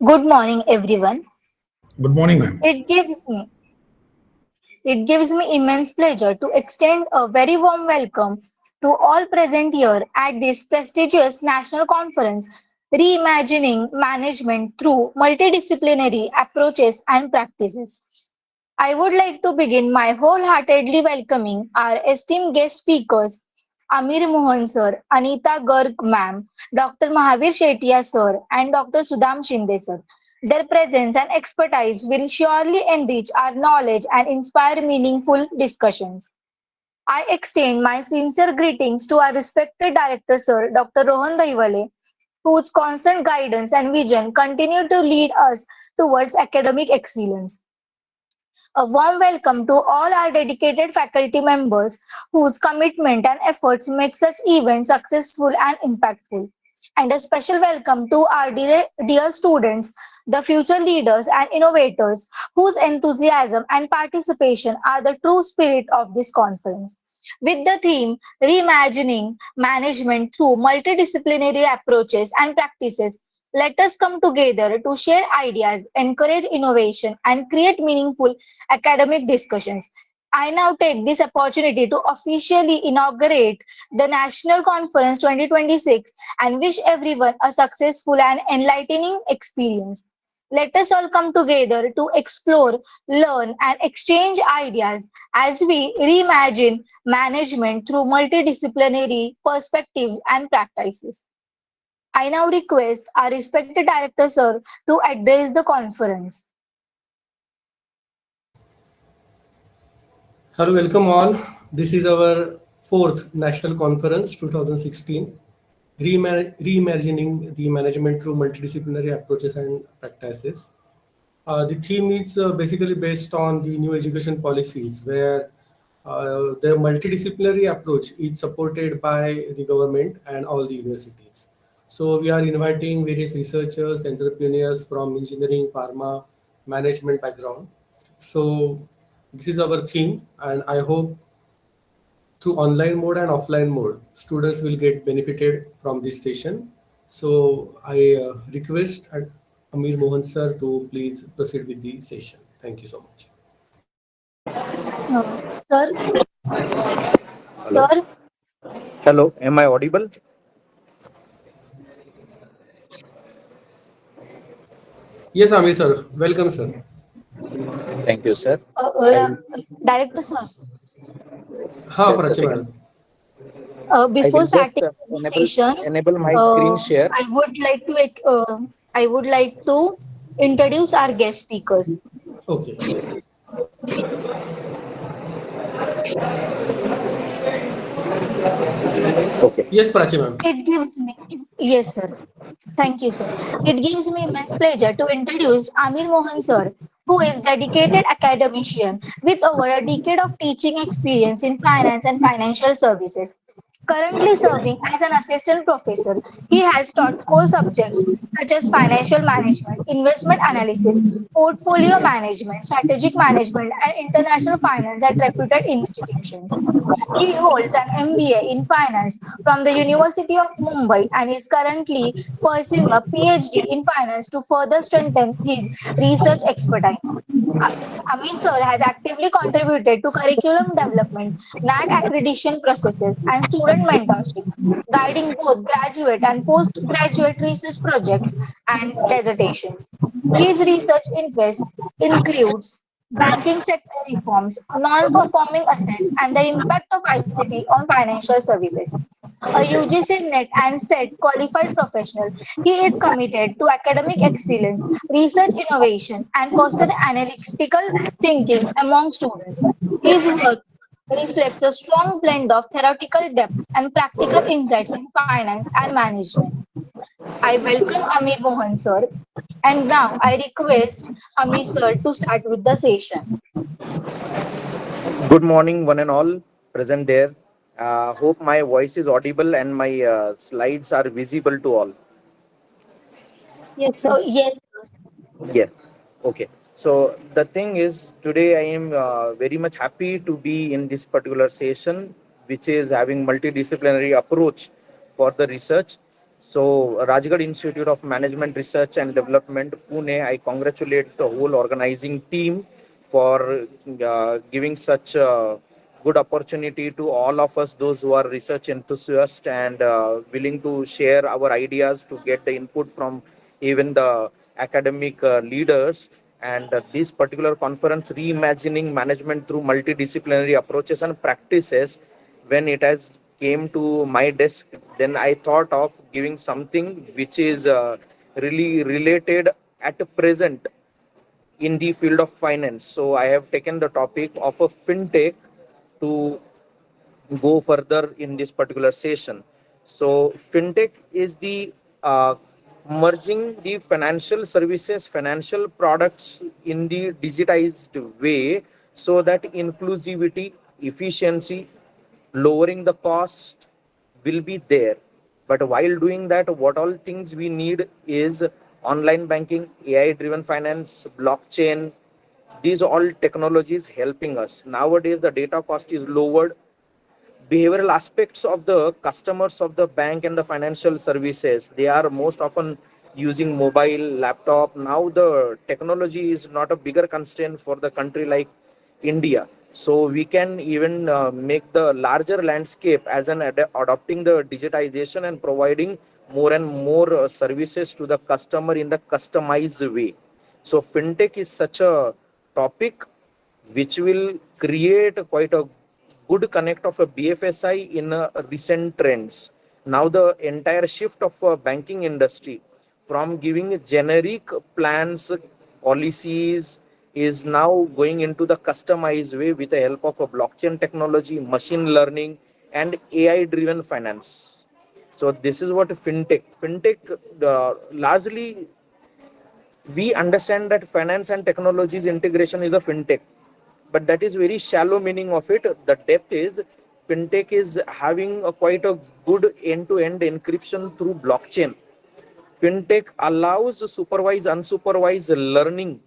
Good morning, everyone. Good morning, ma'am. It gives me it gives me immense pleasure to extend a very warm welcome to all present here at this prestigious national conference, Reimagining Management through Multidisciplinary Approaches and Practices. I would like to begin by wholeheartedly welcoming our esteemed guest speakers, Amir Mohan sir, Anita Garg ma'am, Dr. Mahavir Shetia sir, and Dr. Sudham Shinde sir. Their presence and expertise will surely enrich our knowledge and inspire meaningful discussions. I extend my sincere greetings to our respected director sir, Dr. Rohan Daiwale, whose constant guidance and vision continue to lead us towards academic excellence. A warm welcome to all our dedicated faculty members whose commitment and efforts make such events successful and impactful. And a special welcome to our dear students, the future leaders and innovators whose enthusiasm and participation are the true spirit of this conference. With the theme Reimagining Management through Multidisciplinary Approaches and Practices, let us come together to share ideas, encourage innovation, and create meaningful academic discussions. I now take this opportunity to officially inaugurate the National Conference 2026 and wish everyone a successful and enlightening experience. Let us all come together to explore, learn, and exchange ideas as we reimagine management through multidisciplinary perspectives and practices. I now request our respected director sir to address the conference. Hello, welcome all. This is our fourth National Conference 2016, Reimagining the Management through Multidisciplinary Approaches and Practices. The theme is basically based on the new education policies where the multidisciplinary approach is supported by the government and all the universities. So we are inviting various researchers, entrepreneurs from engineering, pharma, management background. So this is our theme, and I hope through online mode and offline mode, students will get benefited from this session. So I request Amir Mohan sir to please proceed with the session. Thank you so much. Sir, Hello. sir, Hello. Am I audible? Yes, Amir sir. Welcome, sir. Thank you, sir. uh, uh, I'll director sir. Ha, just a Prachi second. madam. I Before will just starting the enable session, enable my uh, screen share. I would like to I would like to introduce our guest speakers. Okay, yes. Okay. Yes, Prachi ma'am. It gives me, yes, sir. Thank you, sir. It gives me immense pleasure to introduce Amir Mohan sir, who is dedicated academician with over a decade of teaching experience in finance and financial services. Currently serving as an assistant professor, he has taught core subjects such as financial management, investment analysis, portfolio management, strategic management, and international finance at reputed institutions. He holds an MBA in finance from the University of Mumbai and is currently pursuing a PhD in finance to further strengthen his research expertise. A- Amir sir has actively contributed to curriculum development, NAC accreditation processes, and student mentorship, guiding both graduate and postgraduate research projects and dissertations. His research interest includes banking sector reforms, non-performing assets, and the impact of ICT on financial services. A UGC NET and SET qualified professional, he is committed to academic excellence, research innovation, and foster the analytical thinking among students. His work reflects a strong blend of theoretical depth and practical insights in finance and management. I welcome Amir Mohan sir, and now I request Amir sir to start with the session. Good morning, one and all present there. Hope my voice is audible and my slides are visible to all. Yes, sir. Yes, Yes. Okay. So the thing is, today I am very much happy to be in this particular session, which is having multidisciplinary approach for the research. So, Rajgad Institute of Management Research and Development, Pune, I congratulate the whole organizing team for giving such a good opportunity to all of us, those who are research enthusiasts and willing to share our ideas to get the input from even the academic leaders. And this particular conference, Reimagining Management through Multidisciplinary Approaches and Practices, when it has came to my desk, then I thought of giving something which is really related at present in the field of finance. So I have taken the topic of a fintech to go further in this particular session. So fintech is the merging the financial services, financial products in the digitized way, so that inclusivity, efficiency, lowering the cost will be there. But while doing that, what all things we need is online banking, AI driven finance, blockchain. These all technologies helping us. Nowadays, the data cost is lowered. Behavioral aspects of the customers of the bank and the financial services, they are most often using mobile laptop. Now the technology is not a bigger constraint for the country like India. So we can even make the larger landscape as an adopting the digitization and providing more and more services to the customer in the customized way. So fintech is such a topic which will create quite a good connect of a BFSI in recent trends. Now the entire shift of banking industry from giving generic plans, policies is now going into the customized way with the help of a blockchain technology, machine learning, and AI driven finance. So this is what fintech largely we understand that finance and technologies integration is a fintech, but that is very shallow meaning of it. The depth is fintech is having a quite a good end-to-end encryption through blockchain. Fintech allows supervised unsupervised learning,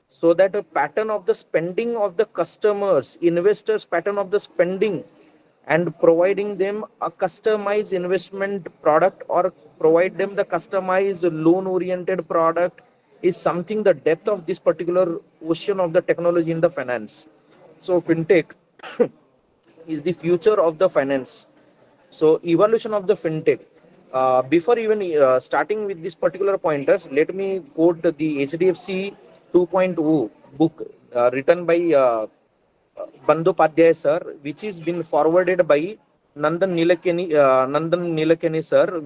so that a pattern of the spending of the customers, investors pattern of the spending, and providing them a customized investment product or provide them the customized loan oriented product is something the depth of this particular ocean of the technology in the finance. So fintech is the future of the finance. So evolution of the fintech. Before even starting with this particular pointers, let me quote the HDFC 2.0 book written by Bandyopadhyay sir, which is been forwarded by Nandan Nilekani sir,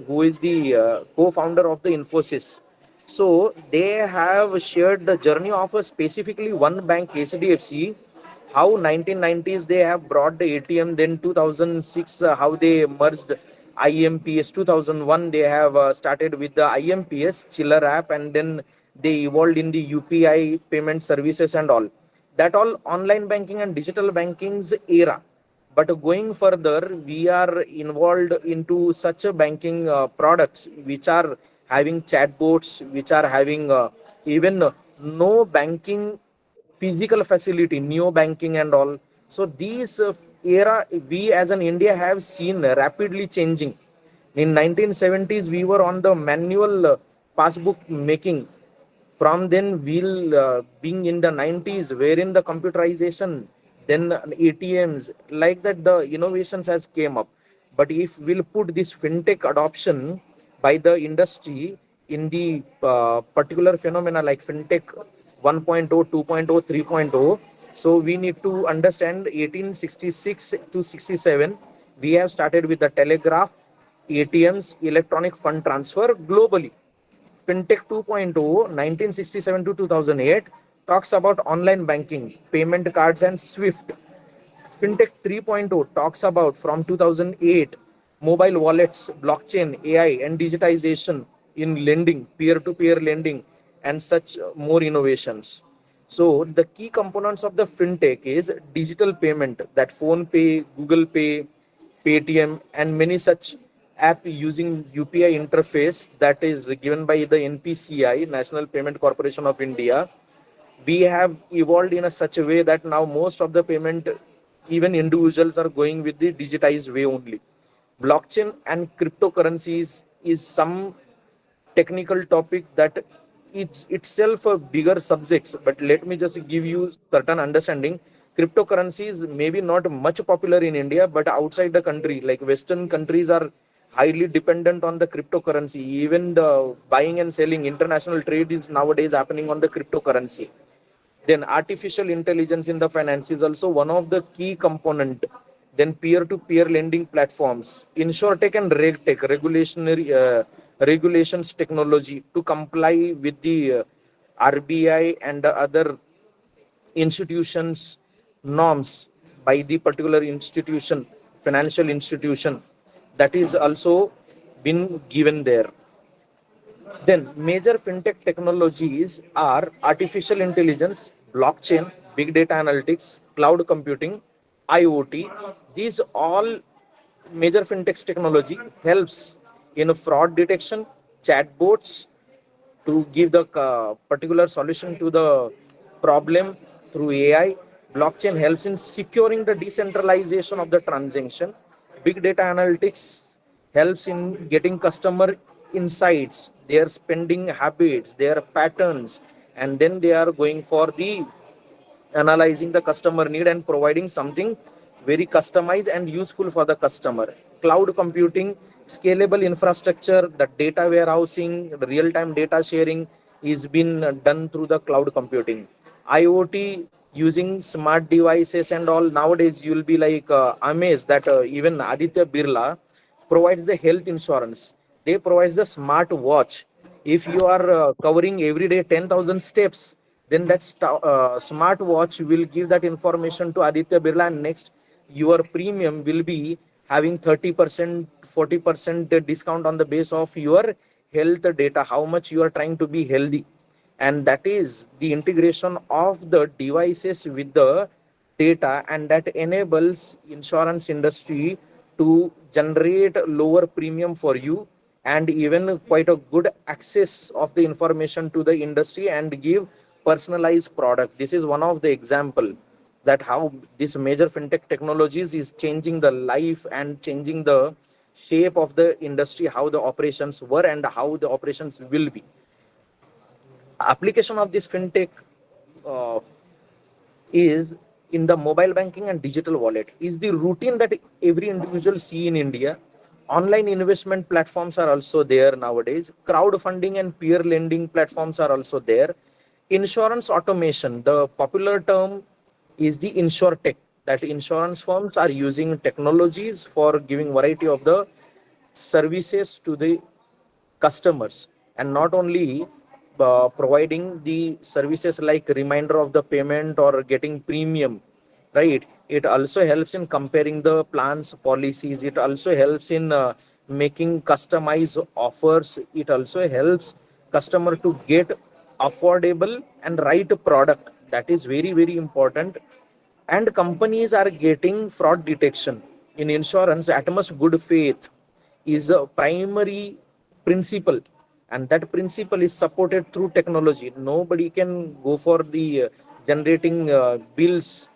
who is the co-founder of the Infosys. So they have shared the journey of specifically one bank, HDFC, how 1990s they have brought the ATM, then 2006 how they merged IMPS, 2001 they have started with the IMPS chiller app, and then they evolved in the UPI payment services and all. That all online banking and digital banking's era. But going further, we are involved into such a banking products which are having chatbots, which are having even no banking physical facility, neo banking and all. So these era we as an India have seen rapidly changing. In 1970s, we were on the manual passbook making. From then, we'll being in the 90s, wherein the computerization, then ATMs, like that, the innovations has came up. But if we'll put this fintech adoption by the industry in the particular phenomena like fintech 1.0, 2.0, 3.0, so we need to understand 1866 to 67, we have started with the telegraph, ATMs, electronic fund transfer globally. Fintech 2.0, 1967 to 2008, talks about online banking, payment cards, and SWIFT. Fintech 3.0 talks about from 2008 mobile wallets, blockchain, AI, and digitization in lending, peer to peer lending, and such more innovations. So, the key components of the fintech is digital payment, that phone pay, Google Pay, Paytm, and many such app using UPI interface that is given by the NPCI, National Payment Corporation of India. We have evolved in a such a way that now most of the payment, even individuals are going with the digitized way only. Blockchain and cryptocurrencies is some technical topic that it's itself a bigger subjects, but let me just give you certain understanding. Cryptocurrencies maybe not much popular in India, but outside the country, like Western countries, are highly dependent on the cryptocurrency. Even the buying and selling, international trade is nowadays happening on the cryptocurrency. Then artificial intelligence in the finance is also one of the key component. Then peer-to-peer lending platforms, insurtech and regtech, regulations technology to comply with the RBI and the other institutions norms by the particular institution, financial institution, that is also been given there. Then major fintech technologies are artificial intelligence, blockchain, big data analytics, cloud computing, IoT. These all major fintech technology helps in fraud detection, chatbots to give the particular solution to the problem through AI. Blockchain helps in securing the decentralization of the transaction. Big data analytics helps in getting customer insights, their spending habits, their patterns, and then they are going for the analyzing the customer need and providing something very customized and useful for the customer. Cloud computing, scalable infrastructure, the data warehousing, the real-time data sharing is been done through the cloud computing. IoT, using smart devices and all. Nowadays you will be like amazed that even Aditya Birla provides the health insurance. They provides the smart watch. If you are covering every day 10,000 steps, then that smart watch will give that information to Aditya Birla, and next your premium will be having 30%, 40% discount on the base of your health data, how much you are trying to be healthy. And that is the integration of the devices with the data, and that enables insurance industry to generate lower premium for you, and even quite a good access of the information to the industry and give personalized product. This is one of the example that how this major fintech technologies is changing the life and changing the shape of the industry, how the operations were and how the operations will be. Application of this fintech uh, is in the mobile banking and digital wallet is the routine that every individual see in India. Online investment platforms are also there nowadays. Crowdfunding and peer lending platforms are also there. Insurance automation, the popular term is the insurtech, that insurance firms are using technologies for giving variety of the services to the customers, and not only providing the services like reminder of the payment or getting premium, right? It also helps in comparing the plans policies. It also helps in making customized offers. It also helps customer to get affordable and right product. That is very very important. And companies are getting fraud detection in insurance at much good faith is a primary principle, and that principle is supported through technology. Nobody can go for the generating bills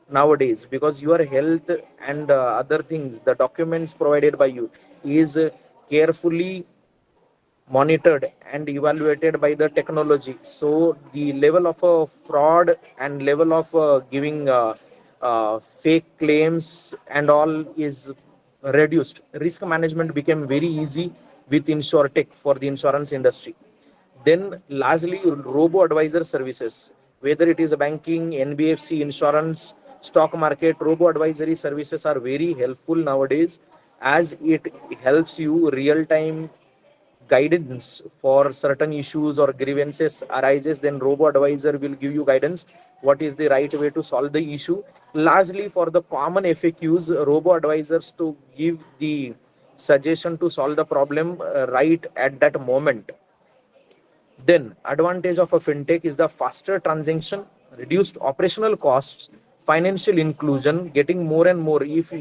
nowadays, because your health and other things, the documents provided by you is carefully monitored and evaluated by the technology. So the level of fraud and level of giving fake claims and all is reduced. Risk management became very easy with insurtech for the insurance industry. Then largely robo advisor services, whether it is banking, NBFC, insurance, stock market, robo advisory services are very helpful nowadays, as it helps you real time guidance for certain issues or grievances arises. Then robo advisor will give you guidance what is the right way to solve the issue. Largely for the common FAQs, robo advisors to give the suggestion to solve the problem right at that moment. Then advantage of a fintech is the faster transaction, reduced operational costs, financial inclusion, getting more and more. If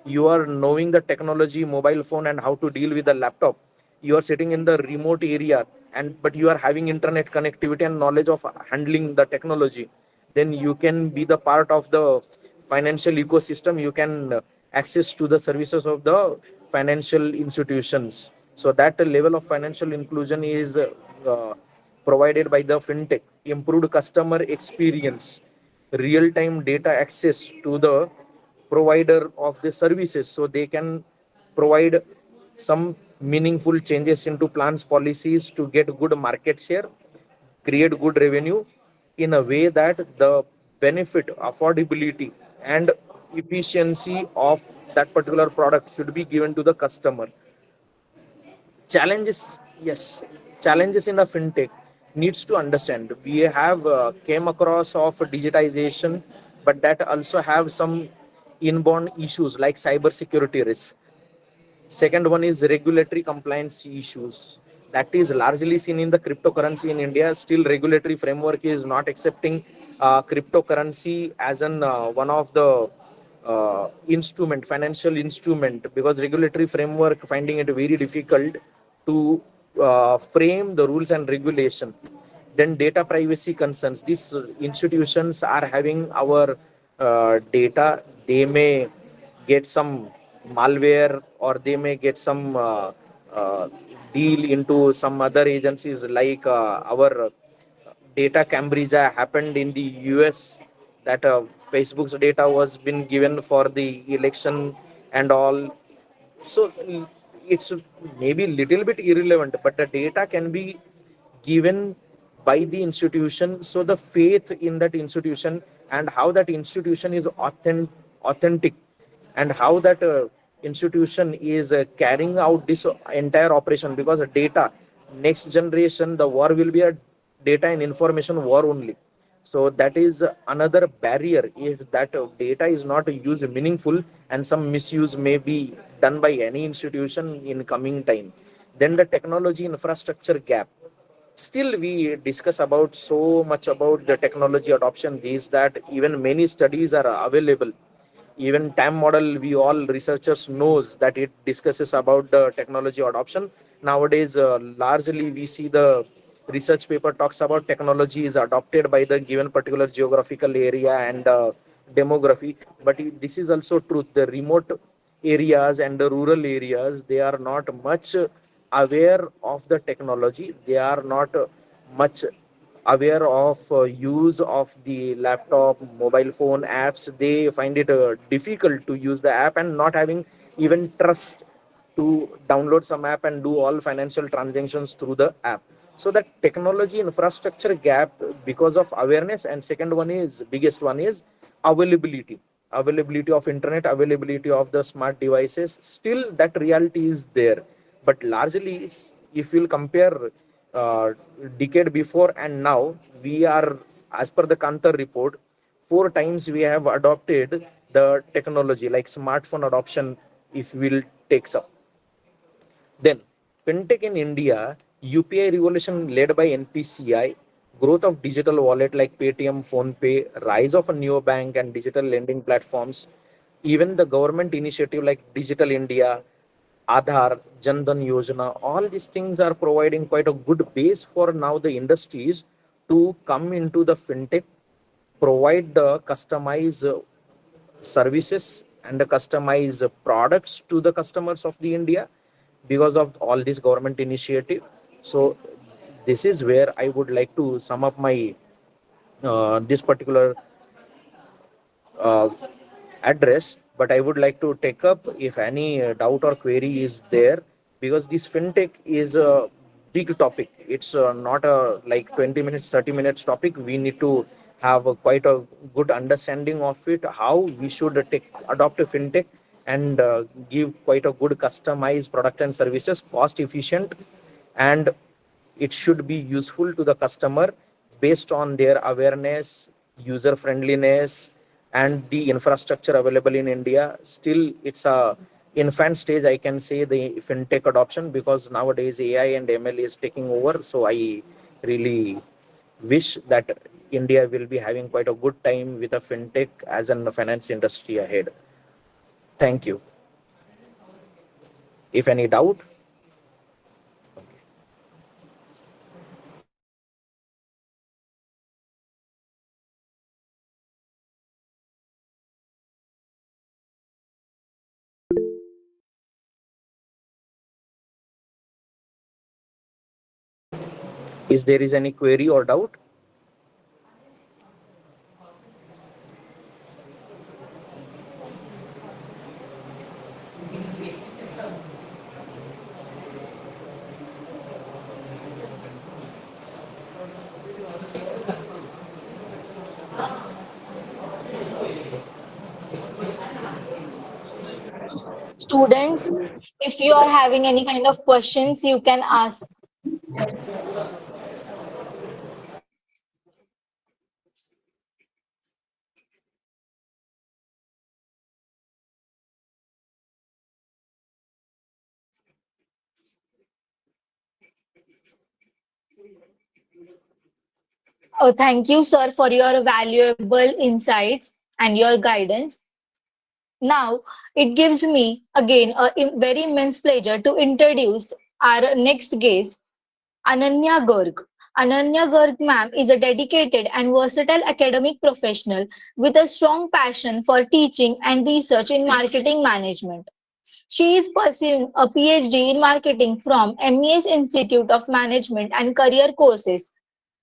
you are knowing the technology, mobile phone, and how to deal with the laptop, you are sitting in the remote area, and but you are having internet connectivity and knowledge of handling the technology, then you can be the part of the financial ecosystem. You can access to the services of the financial institutions. So that level of financial inclusion is provided by the fintech. Improved customer experience, real time data access to the provider of the services, so they can provide some meaningful changes into plans policies to get good market share, create good revenue in a way that the benefit, affordability, and efficiency of that particular product should be given to the customer. Challenges, yes, challenges in the fintech needs to understand. We have came across of digitization, but that also have some inborn issues like cyber security risk. Second one is regulatory compliance issues. That is largely seen in the cryptocurrency in India. Still, regulatory framework is not accepting cryptocurrency as an one of the instrument, financial instrument, because regulatory framework finding it very difficult to frame the rules and regulation. Then data privacy concerns. These institutions are having our data. They may get some malware, or they may get some uh, deal into some other agencies, like our data Cambridge happened in the US, that Facebook's data was been given for the election and all. So it's maybe little bit irrelevant, but the data can be given by the institution. So the faith in that institution, and how that institution is authentic, and how that institution is carrying out this entire operation, because data, next generation, the war will be a data and information war only. So that is another barrier. If that data is not used meaningful, and some misuse may be done by any institution in coming time. Then the technology infrastructure gap. Still we discuss about so much about the technology adoption these, that even many studies are available. Even TAM model, we all researchers knows that it discusses about the technology adoption. Nowadays largely we see the research paper talks about technology is adopted by the given particular geographical area and demography. But this is also truth. The remote areas and the rural areas, they are not much aware of the technology. They are not much aware of use of the laptop, mobile phone apps. They find it difficult to use the app, and not having even trust to download some app and do all financial transactions through the app. So that technology infrastructure gap, because of awareness. And second one is, biggest one is availability of internet, availability of the smart devices. Still that reality is there. But largely, if you'll compare uh, decade before and now, we are, as per the Kantar report, four times we have adopted the technology, like smartphone adoption if we'll take up. Then, fintech in India, UPI revolution led by NPCI, growth of digital wallet like Paytm, PhonePe, rise of a neobank and digital lending platforms, even the government initiative like Digital India, Aadhaar, Jandan Yojana, all these things are providing quite a good base for now the industries to come into the fintech, provide the customized services and the customized products to the customers of the India, because of all this government initiative. So this is where I would like to sum up my this particular uh, address. But I would like to take up if any doubt or query is there, because this fintech is a big topic. It's not a like 20 minutes, 30 minutes topic. We need to have quite a good understanding of it, how we should take adopt a fintech and give quite a good customized product and services, cost efficient, and it should be useful to the customer based on their awareness, user friendliness, and the infrastructure available in India. Still, it's a infant stage, I can say, the fintech adoption, because nowadays AI and ML is taking over. So I really wish that India will be having quite a good time with a fintech as in the finance industry ahead. Thank you. If any doubt, Is there is any query or doubt? Students, if you are having any kind of questions, you can ask. Thank you, sir, for your valuable insights and your guidance. Now, it gives me again a very immense pleasure to introduce our next guest, Ananya Garg. Ananya Garg ma'am is a dedicated and versatile academic professional with a strong passion for teaching and research in marketing management. She is pursuing a PhD in marketing from MES Institute of Management and Career Courses,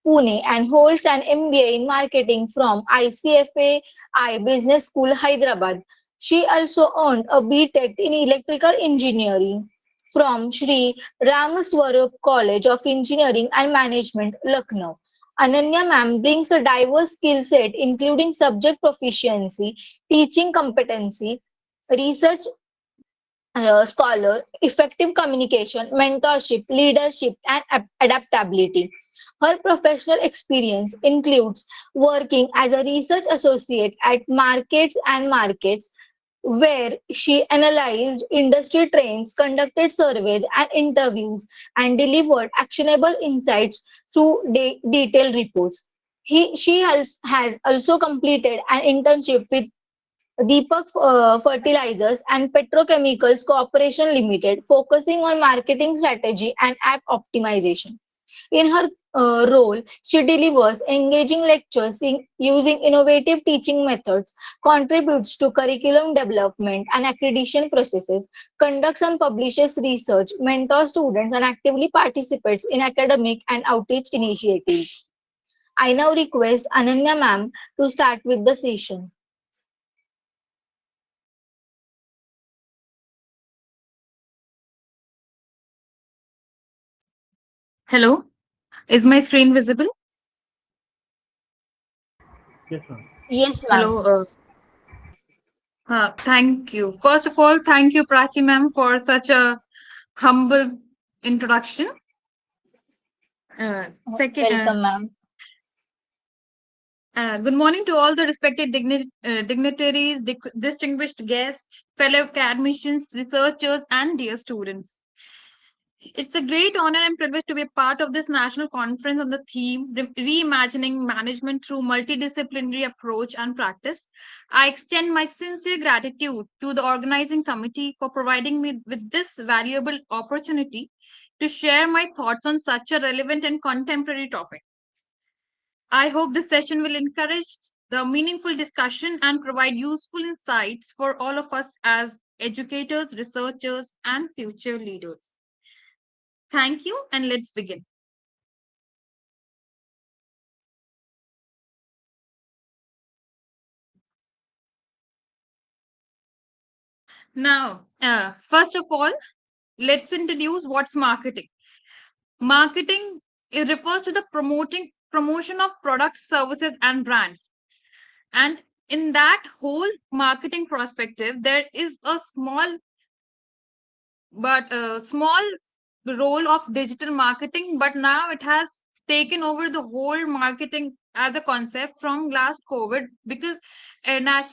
Pune, and holds an MBA in marketing from ICFAI Business School, Hyderabad. She also earned a BTech in electrical engineering from Sri Ramaswarup College of Engineering and Management, Lucknow. Ananya ma'am brings a diverse skill set including subject proficiency, teaching competency, research scholar, effective communication, mentorship, leadership, and adaptability. Her professional experience includes working as a research associate at Markets, where she analyzed industry trends, conducted surveys and interviews, and delivered actionable insights through detailed reports. She has also completed an internship with Deepak Fertilizers and Petrochemicals Corporation Limited, focusing on marketing strategy and app optimization. In her role, she delivers engaging lectures using innovative teaching methods, contributes to curriculum development and accreditation processes, conducts and publishes research, mentors students, and actively participates in academic and outreach initiatives. I now request Ananya ma'am to start with the session. Hello, is my screen visible? Yes, ma'am. Yes, ma'am. Hello, thank you. First of all, thank you, Prachi ma'am, for such a humble introduction. Second, Welcome, ma'am. good morning to all the respected dignitaries, distinguished guests, fellow academicians, researchers, and dear students. It's a great honor and privilege to be a part of this national conference on the theme Reimagining Management through Multidisciplinary Approach and Practice. I extend my sincere gratitude to the organizing committee for providing me with this valuable opportunity to share my thoughts on such a relevant and contemporary topic. I hope this session will encourage the meaningful discussion and provide useful insights for all of us as educators, researchers, and future leaders. Thank you, and let's begin. Now, first of all, let's introduce what's marketing. Marketing, it refers to the promotion of products, services, and brands. And in that whole marketing perspective, there is a small role of digital marketing, but now it has taken over the whole marketing as a concept from last COVID because traditional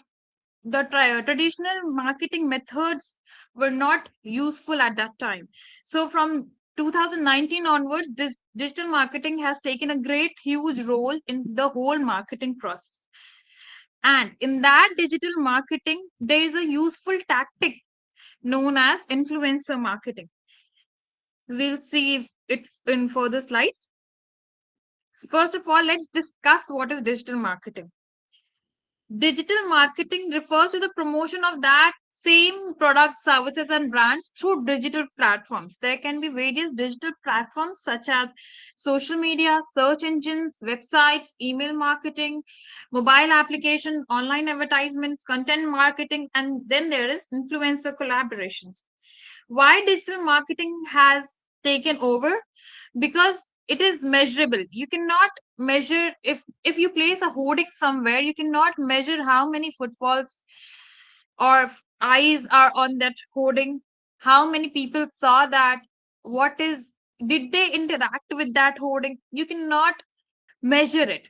marketing methods were not useful at that time. So from 2019 onwards, this digital marketing has taken a great, huge role in the whole marketing process. And in that digital marketing, there is a useful tactic known as influencer marketing. We'll see if it's in further slides. First of all, let's discuss what is digital marketing. Digital marketing refers to the promotion of that same product, services, and brands through digital platforms. There can be various digital platforms such as social media, search engines, websites, email marketing, mobile applications, online advertisements, content marketing, and then there is influencer collaborations. Why digital marketing has taken over? Because it is measurable. You cannot measure, if you place a hoarding somewhere, you cannot measure how many footfalls or eyes are on that hoarding, how many people saw that, what is, did they interact with that hoarding. You cannot measure it.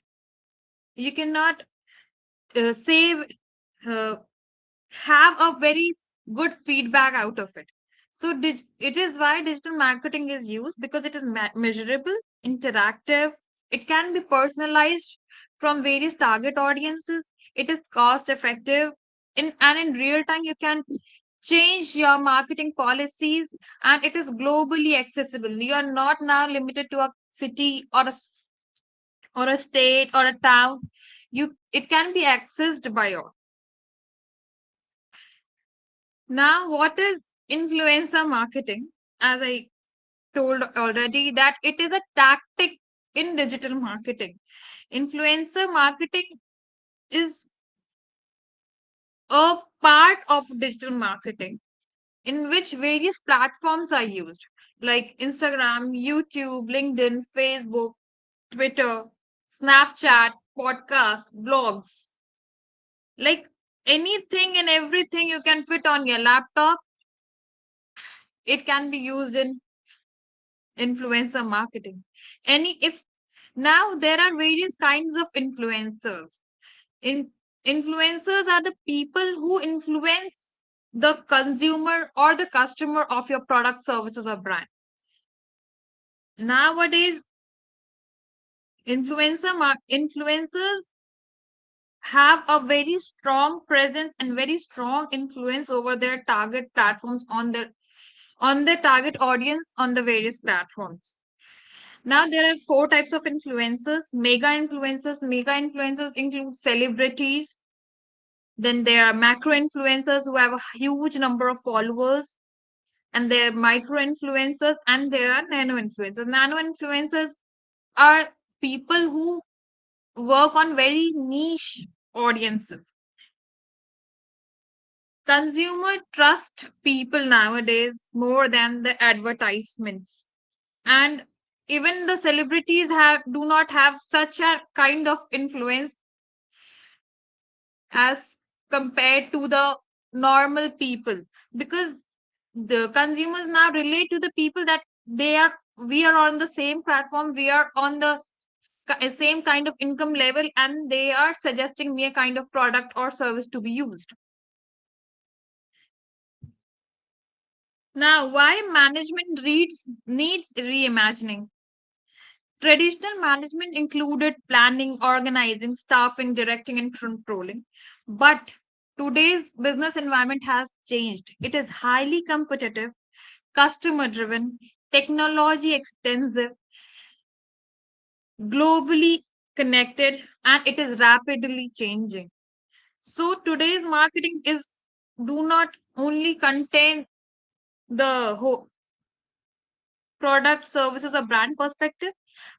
You cannot save uh, have a very good feedback out of it. So it is why digital marketing is used, because it is measurable, interactive, it can be personalized from various target audiences, it is cost effective, and in real time you can change your marketing policies, and it is globally accessible. You are not now limited to a city or a state or a town. It can be accessed by all. Now, what is influencer marketing? As I told already, that it is a tactic in digital marketing. Influencer marketing is a part of digital marketing in which various platforms are used, like Instagram, YouTube, LinkedIn, Facebook, Twitter, Snapchat, podcasts, blogs. Like anything and everything you can fit on your laptop, it can be used in influencer marketing. Any if Now there are various kinds of influencers. In Influencers are the people who influence the consumer or the customer of your product, services, or brand. Nowadays, influencers have a very strong presence and very strong influence over their target platforms, on their target audience on the various platforms. Now there are four types of influencers. Mega influencers. Mega influencers include celebrities. Then there are macro influencers who have a huge number of followers. And there are micro influencers, and there are nano influencers. Nano influencers are people who work on very niche audiences. Consumer trust people nowadays more than the advertisements. And even the celebrities do not have such a kind of influence as compared to the normal people, because the consumers now relate to the people that we are on the same platform, we are on the same kind of income level, and they are suggesting me a kind of product or service to be used. Now, why management needs reimagining? Traditional management included planning, organizing, staffing, directing, and controlling. But today's business environment has changed. It is highly competitive, customer driven, technology extensive, globally connected, and it is rapidly changing. So today's marketing is do not only contain the whole product, services, or brand perspective,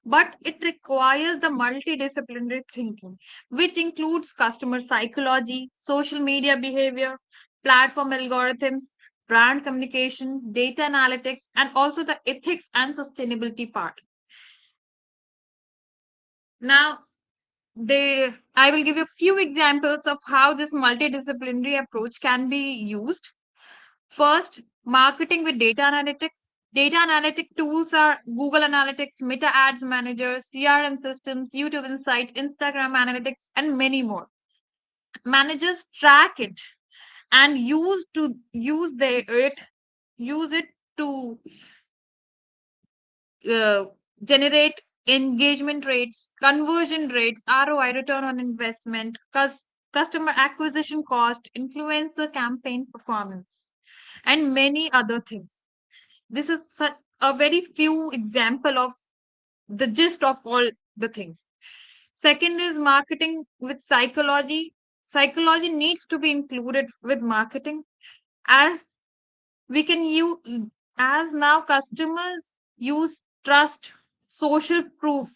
but it requires the multidisciplinary thinking, which includes customer psychology, social media behavior, platform algorithms, brand communication, data analytics, and also the ethics and sustainability part. Now, I will give you a few examples of how this multidisciplinary approach can be used. First, marketing with data analytics. Data analytic tools are Google Analytics, Meta Ads Manager, CRM systems, YouTube Insight, Instagram Analytics, and many more. Managers track it and use it to uh, generate engagement rates, conversion rates, ROI, return on investment, customer acquisition cost, influencer campaign performance, and many other things. This is a very few example of the gist of all the things. Second is marketing with psychology. Psychology needs to be included with marketing, as we can use, as now customers use trust, social proof,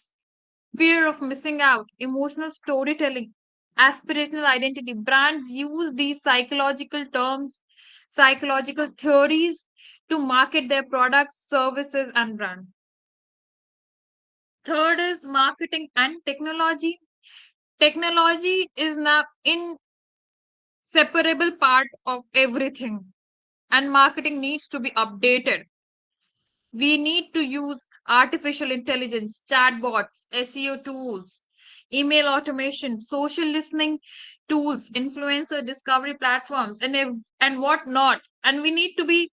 fear of missing out, emotional storytelling, aspirational identity. Brands use these psychological terms, psychological theories to market their products, services, and brand. Third is marketing and technology. Technology is now inseparable part of everything, and marketing needs to be updated. We need to use artificial intelligence, chatbots, SEO tools, email automation, social listening tools, influencer discovery platforms, and whatnot. And we need to be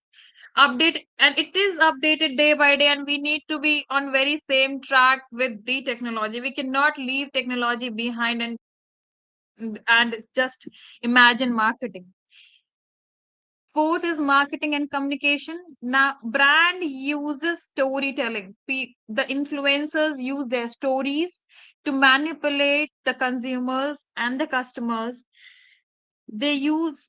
updated, and it is updated day by day. And we need to be on very same track with the technology. We cannot leave technology behind and just imagine marketing. Fourth is marketing and communication. Now, brand uses storytelling. The influencers use their stories to manipulate the consumers and the customers. They use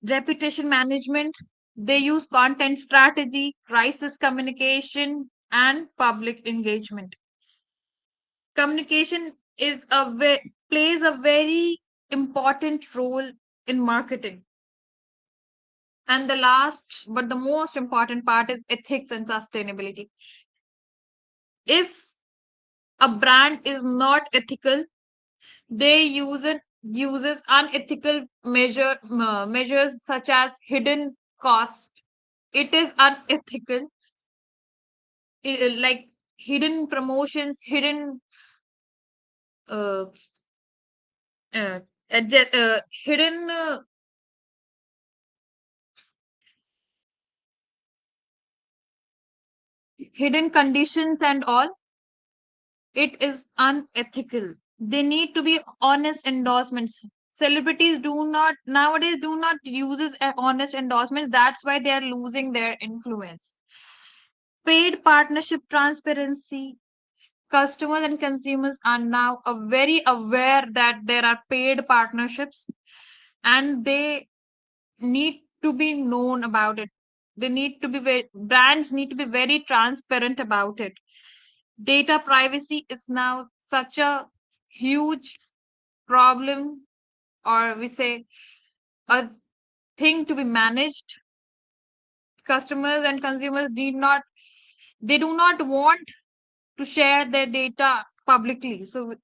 reputation management. They use content strategy, crisis communication, and public engagement. Communication plays a very important role in marketing. And the last, but the most important part is ethics and sustainability. If a brand is not ethical, they uses unethical measures such as hidden cost. It is unethical, like hidden promotions, uh, uh, hidden hidden conditions and all. It is unethical. They need to be honest endorsements. Celebrities do not nowadays do not uses honest endorsements. That's why they are losing their influence. Paid partnership transparency. Customers and consumers are now very aware that there are paid partnerships, and they need to be known about it. They need to be brands need to be very transparent about it. Data privacy is now such a huge problem, or we say a thing to be managed. Customers and consumers they do not want to share their data publicly. So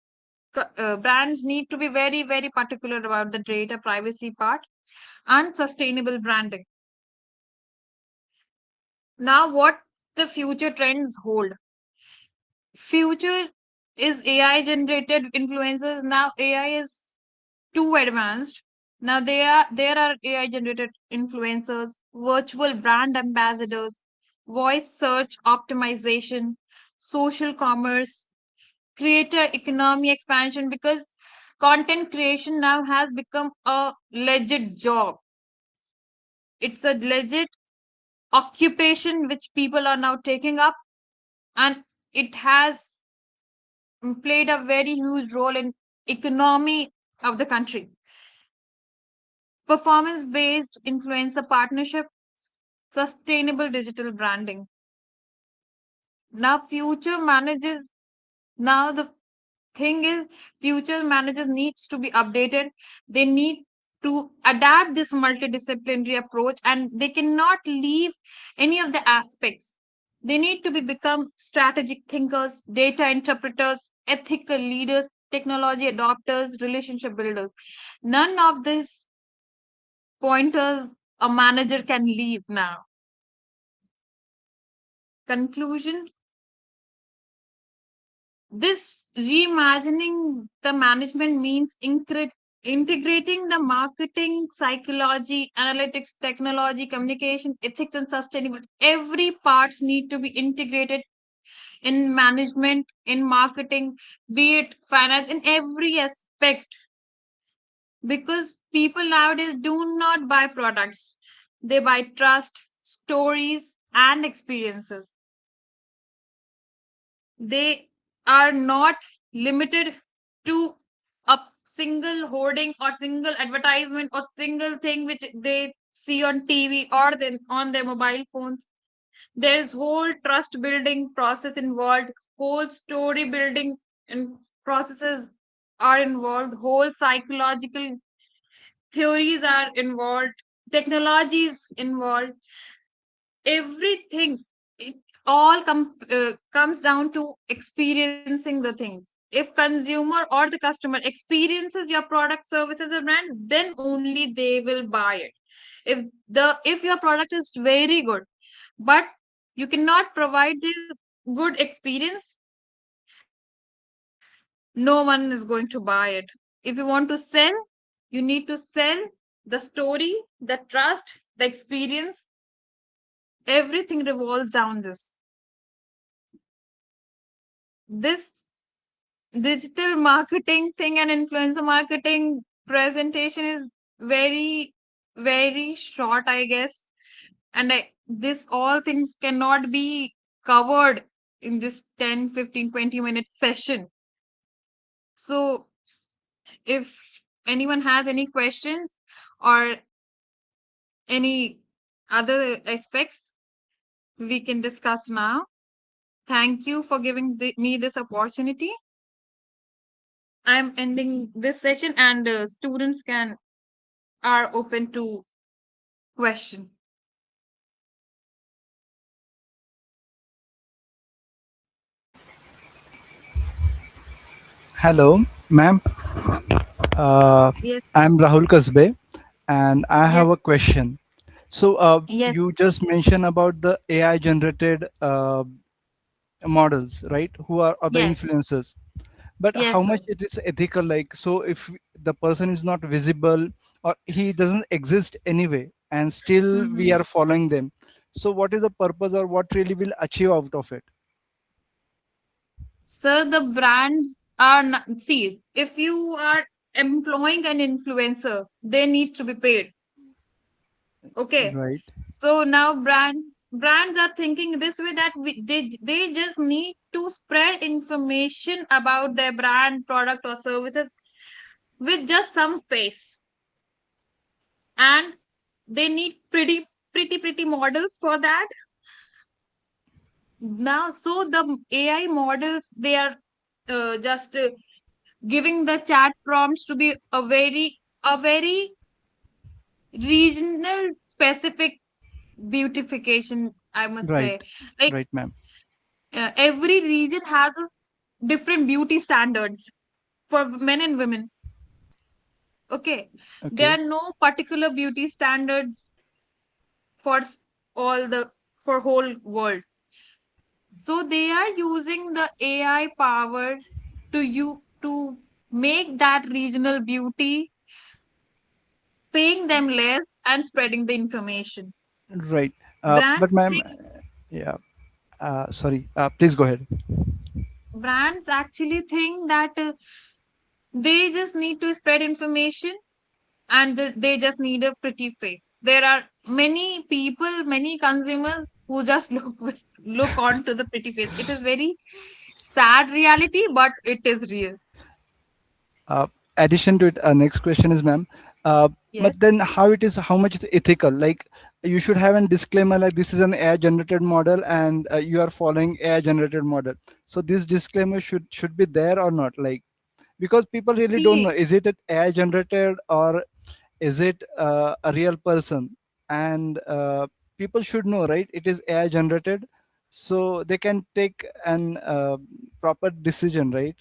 brands need to be very particular about the data privacy part and sustainable branding. Now, what the future trends hold? Future is AI generated influencers. Now AI is too advanced. Now there are AI generated influencers, virtual brand ambassadors, voice search optimization, social commerce, creator economy expansion, because content creation now has become a legit job. It's a legit occupation which people are now taking up, and it has played a very huge role in economy of the country. Performance based influencer partnership, sustainable digital branding. Now future manages now the thing is future managers needs to be updated. They need to adapt this multidisciplinary approach, and they cannot leave any of the aspects. They need to be become strategic thinkers, data interpreters, ethical leaders, technology adopters, relationship builders. None of these pointers a manager can leave now. Conclusion: this reimagining the management means integrating the marketing, psychology, analytics, technology, communication, ethics, and sustainability. Every parts need to be integrated in management, in marketing, be it finance, in every aspect. Because people nowadays do not buy products; they buy trust, stories, and experiences. They are not limited to a single hoarding or single advertisement or single thing which they see on TV or then on their mobile phones. There's whole trust building process involved, whole story building and processes are involved, whole psychological theories are involved, technologies involved, everything. It all comes down to experiencing the things. If consumer or the customer experiences your product, services, or brand, then only they will buy it. If your product is very good but you cannot provide the good experience, no one is going to buy it. If you want to sell, you need to sell the story, the trust, the experience. Everything revolves down this digital marketing thing and influencer marketing presentation is very, very short, I guess. And this all things cannot be covered in this 10, 15, 20 minute session. So if anyone has any questions or any other aspects, we can discuss now. Thank you for giving me this opportunity. I'm ending this session, and students can are open to question. Hello, ma'am. Uh, Yes, I'm Rahul Kasbe, and I yes, have a question. So, yes, you just mentioned about the AI generated models, right? Who are other yes, influencers, but how yes, much sir. it is ethical? Like, so if the person is not visible or he doesn't exist anyway, and still we Mhm. are following them, so what is the purpose or what really will achieve out of it? So the brands are not, see, if you are employing an influencer, they need to be paid. Okay. Right, So now brands are thinking this way that they just need to spread information about their brand, product, or services with just some face, and they need pretty models for that. Now so the AI models, they are just giving the chat prompts to be a very regional specific beautification, I must right, say. Like right, ma'am. every region has different beauty standards for men and women. Okay, there Okay, are no particular beauty standards for all the for whole world. So they are using the AI power to make that regional beauty, paying them less and spreading the information. right. But Brands ma'am, think yeah. Sorry. Please go ahead. Brands actually think that they just need to spread information, and they just need a pretty face. There are many people, many consumers who just look on to the pretty face. It is very sad reality, but it is real. Uh, Addition to it, next question is, ma'am. Uh, Yes. but then, how it is? How much is ethical? Like, you should have a disclaimer like this is an AI generated model, and you are following AI generated model. So this disclaimer should be there or not? Like, because people really don't know, See, is it an AI generated or is it a real person? And people should know, right? It is AI generated, so they can take an proper decision, right?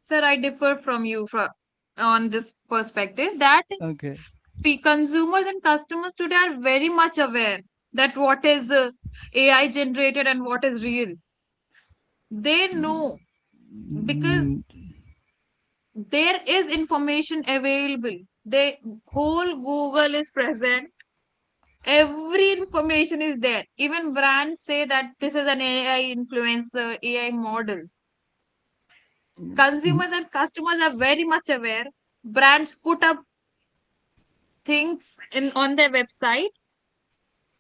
sir, I differ from you on this perspective that Okay, consumers and customers today are very much aware that what is AI generated and what is real. They know because mm, there is information available. The whole Google is present. Every information is there. Even brands say that this is an AI influencer, AI model. mm, Consumers and customers are very much aware. Brands put up things in on their website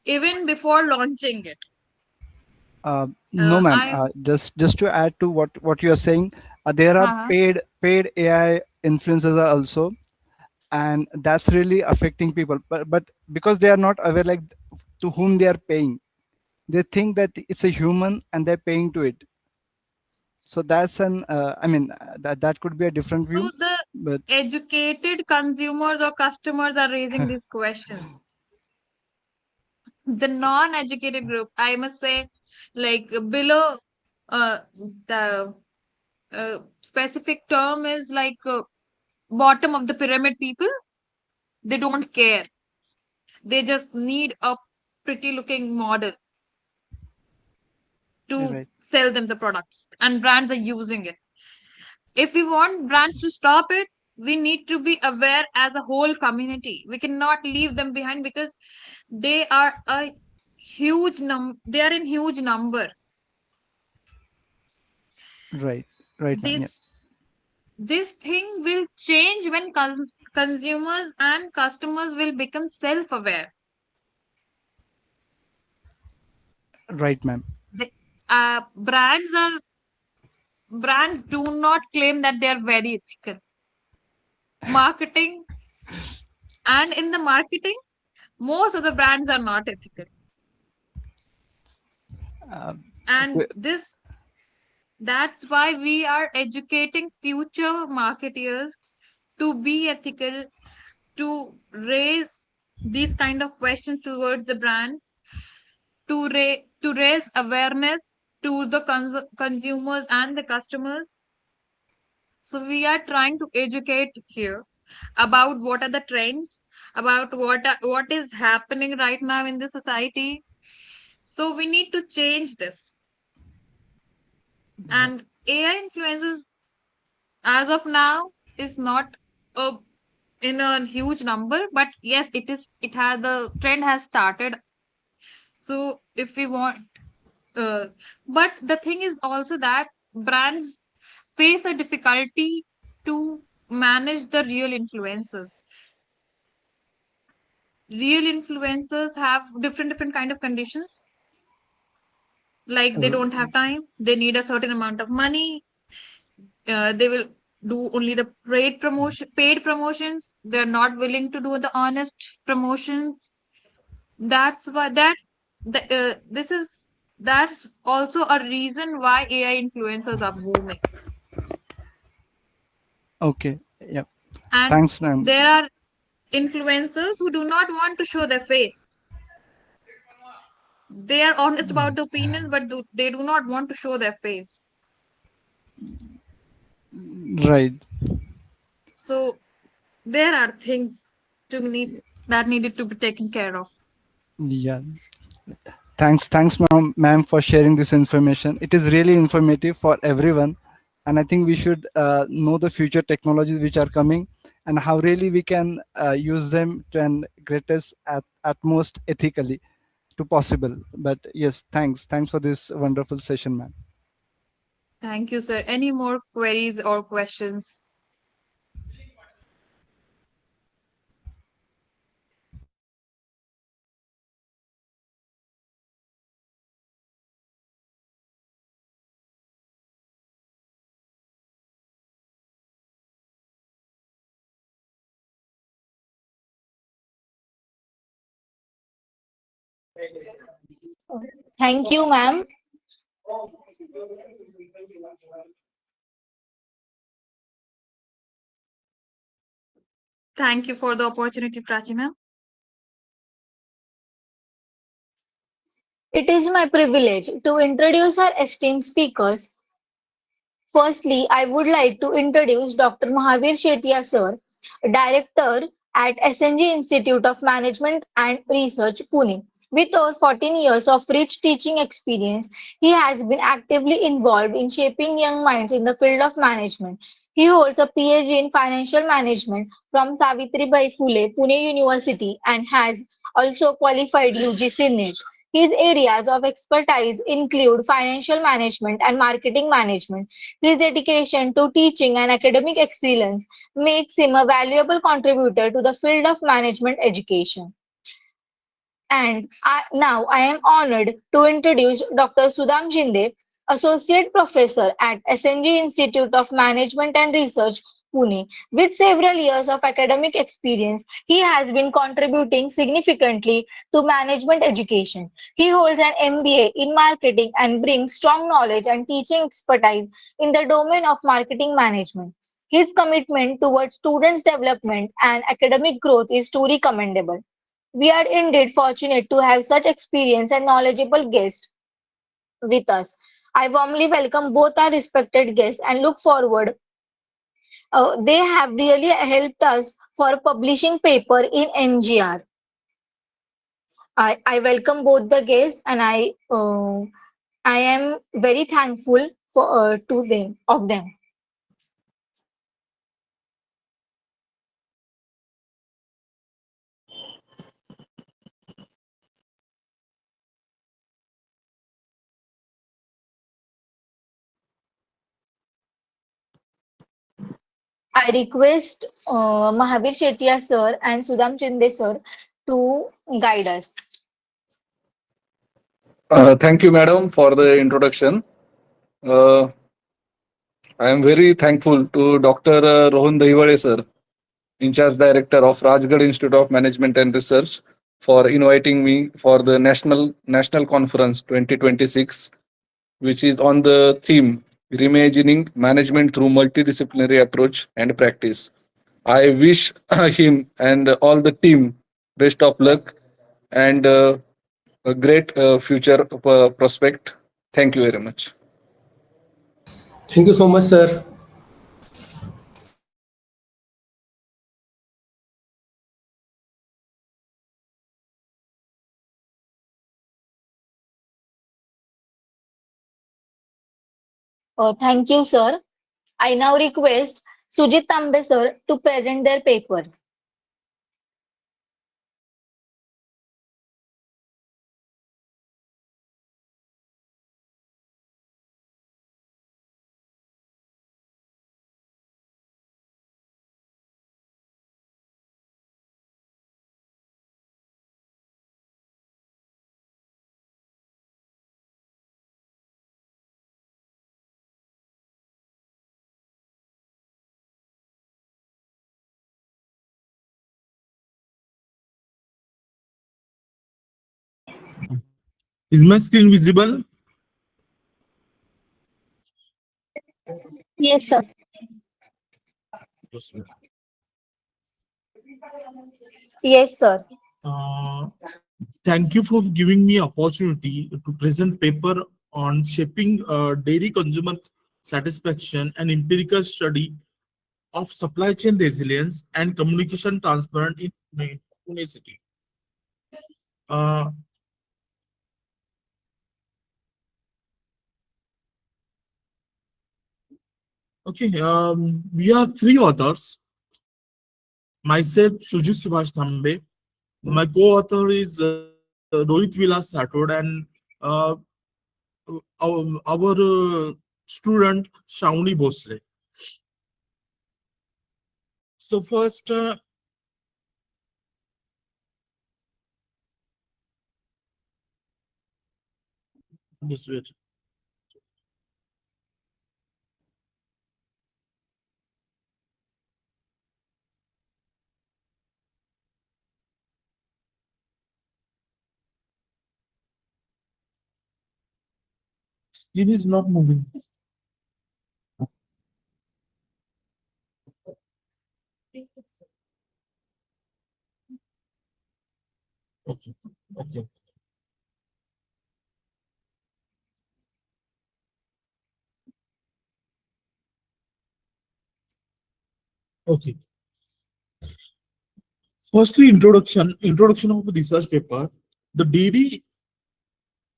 even before launching it. no, ma'am. I Just to add to what you are saying, There are Uh-huh. paid AI influencers are also, and that's really affecting people. But because they are not aware, like to whom they are paying, they think that it's a human and they're paying to it. So that's an that could be a different So view, the but educated consumers or customers are raising these questions. The non-educated group, I must say, like below, the specific term is like bottom of the pyramid people, they don't care. They just need a pretty looking model to right, sell them the products, and brands are using it. If we want brands to stop it, we need to be aware as a whole community. We cannot leave them behind because they are a they are in huge number. right, right, ma'am. Yeah, This thing will change when consumers and customers will become self aware. right, ma'am. The brands do not claim that they are very ethical. Marketing, and in the marketing, most of the brands are not ethical. Uh, And that's why we are educating future marketeers to be ethical, to raise these kind of questions towards the brands, to raise awareness to the consumers and the customers. So we are trying to educate here about what are the trends, about what is happening right now in the society. So we need to change this. right, And AI influences as of now is not a in a huge number, but yes, the trend has started. So if we want, uh, but the thing is also that brands face a difficulty to manage the real influencers. Real influencers have different kind of conditions, like they r- don't have time, they need a certain amount of money, they will do only the paid promotions, they're not willing to do the honest promotions. That's why this is that's also a reason why AI influencers are booming. okay, yeah. And Thanks, ma'am. there are influencers who do not want to show their face. They are honest about the opinions, but they do not want to show their face. Right, So there are things that needed to be taken care of. yeah. Thanks, ma'am, for sharing this information. It is really informative for everyone, and I think we should know the future technologies which are coming and how really we can use them to and greatest at most ethically to possible. But yes, thanks for this wonderful session, ma'am. Thank you, sir. Any more queries or questions? Thank you, ma'am. Thank you for the opportunity, Prachi ma'am. It is my privilege to introduce our esteemed speakers. Firstly, I would like to introduce Dr. Mahavir Shetia sir, Director at SNG Institute of Management and Research, Pune. With over 14 years of rich teaching experience, he has been actively involved in shaping young minds in the field of management. He holds a PhD in Financial Management from Savitribai Phule, Pune University, and has also qualified UGC NET. His areas of expertise include financial management and marketing management. His dedication to teaching and academic excellence makes him a valuable contributor to the field of management education. And now I am honored to introduce Dr. Sudham Shinde, Associate Professor at SNG Institute of Management and Research, Pune. With several years of academic experience, he has been contributing significantly to management education. He holds an MBA in marketing and brings strong knowledge and teaching expertise in the domain of marketing management. His commitment towards students' development and academic growth is truly commendable. We are indeed fortunate to have such experienced and knowledgeable guests with us. I warmly welcome both our respected guests and look forward. They have really helped us for publishing paper in NGR. I welcome both the guests and I am very thankful for to them of them. I request Mahavir Shetia sir and Sudham Chinde sir to guide us. Thank you, madam, for the introduction. Uh, I am very thankful to Dr. Rohan Dahiwade, sir, in charge director of Rajgad Institute of Management and Research, for inviting me for the National Conference 2026, which is on the theme Reimagining Management through Multidisciplinary Approach and Practice. I wish him and all the team best of luck and a great future prospect. Thank you very much. Thank you so much, sir. Thank you, sir. I now request Sujit Tambe sir to present their paper. Is my screen visible? Yes, sir. Yes, sir. Yes, sir. Uh, Thank you for giving me opportunity to present paper on shaping dairy consumer satisfaction and empirical study of supply chain resilience and communication transparent in Pune city. Uh, okay, we are three authors. Myself, Sujit Subhash Thambe. My co-author is Rohit Vilas Rathod, and uh, our student Shawnee Bhosle. So first, this wait. Screen is not moving. Okay. Okay. Okay. Firstly, introduction of the research paper. The dairy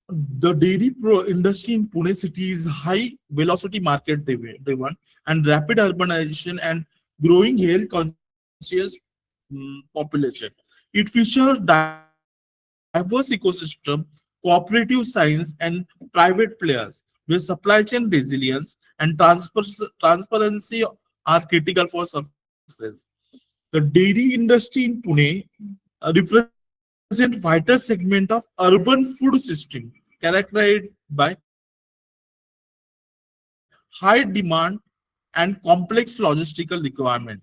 the dairy industry in Pune city is high velocity market driven and rapid urbanization and growing health conscious population. It features diverse ecosystem, cooperative science, and private players where supply chain resilience and transparency are critical for success. The dairy industry in Pune represent vital segment of urban food system characterized by high demand, high demand and complex logistical requirement.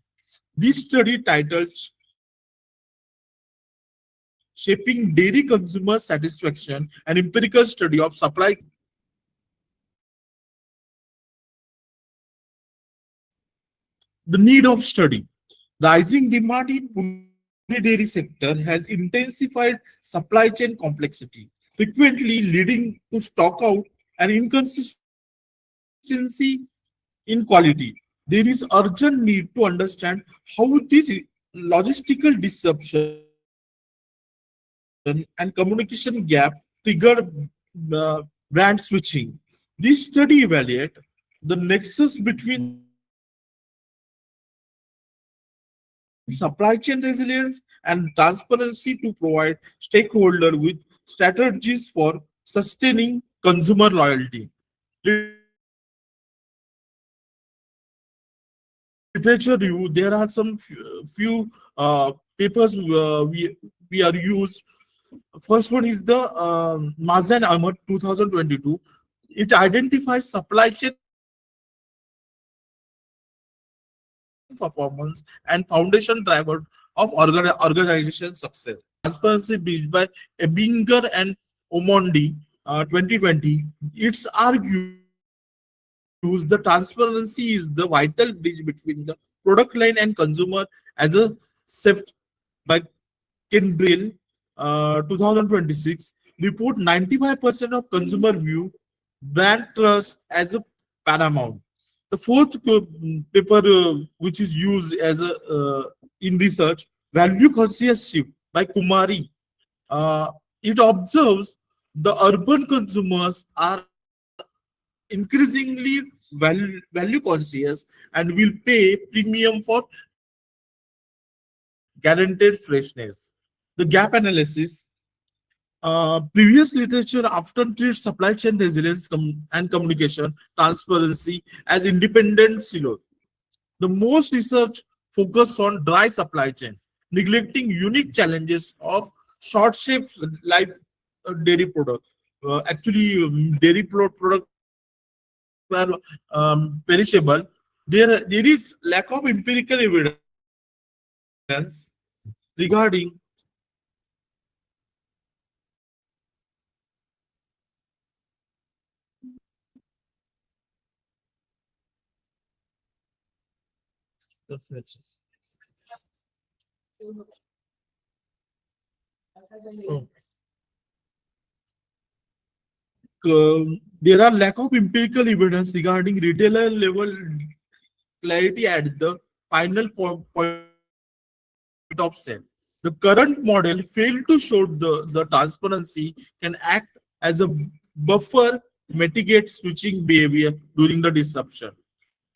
This study titled Shaping Dairy Consumer Satisfaction, an empirical study of supply. The need of study. Rising demand in Pune dairy sector has intensified supply chain complexity, frequently leading to stock out and inconsistency in quality. There is urgent need to understand how this logistical disruption and communication gap trigger brand switching. This study evaluate the nexus between supply chain resilience and transparency to provide stakeholder with strategies for sustaining consumer loyalty. Literature review, there are some few papers we are used. First one is the Mazen Ahmad 2022. It identifies supply chain performance and foundation driver of organization success. Transparency built by Ebinger and Omondi 2020. It's argues the transparency is the vital bridge between the product line and consumer as a safety by Kendrill 2026 report 95% of consumer view brand trust as a paramount. The fourth paper which is used as a in research, value conscious shift by Kumari. It observes the urban consumers are increasingly value conscious and will pay premium for guaranteed freshness. The gap analysis. Previous literature often treats supply chain resilience and communication transparency as independent silos. The most research focus on dry supply chains, neglecting unique challenges of short shelf life dairy product. Dairy product are perishable. There is lack of empirical evidence regarding the fetches. Oh. There are lack of empirical evidence regarding retailer level clarity at the final point of sale. The current model failed to show the transparency can act as a buffer, mitigate switching behavior during the disruption.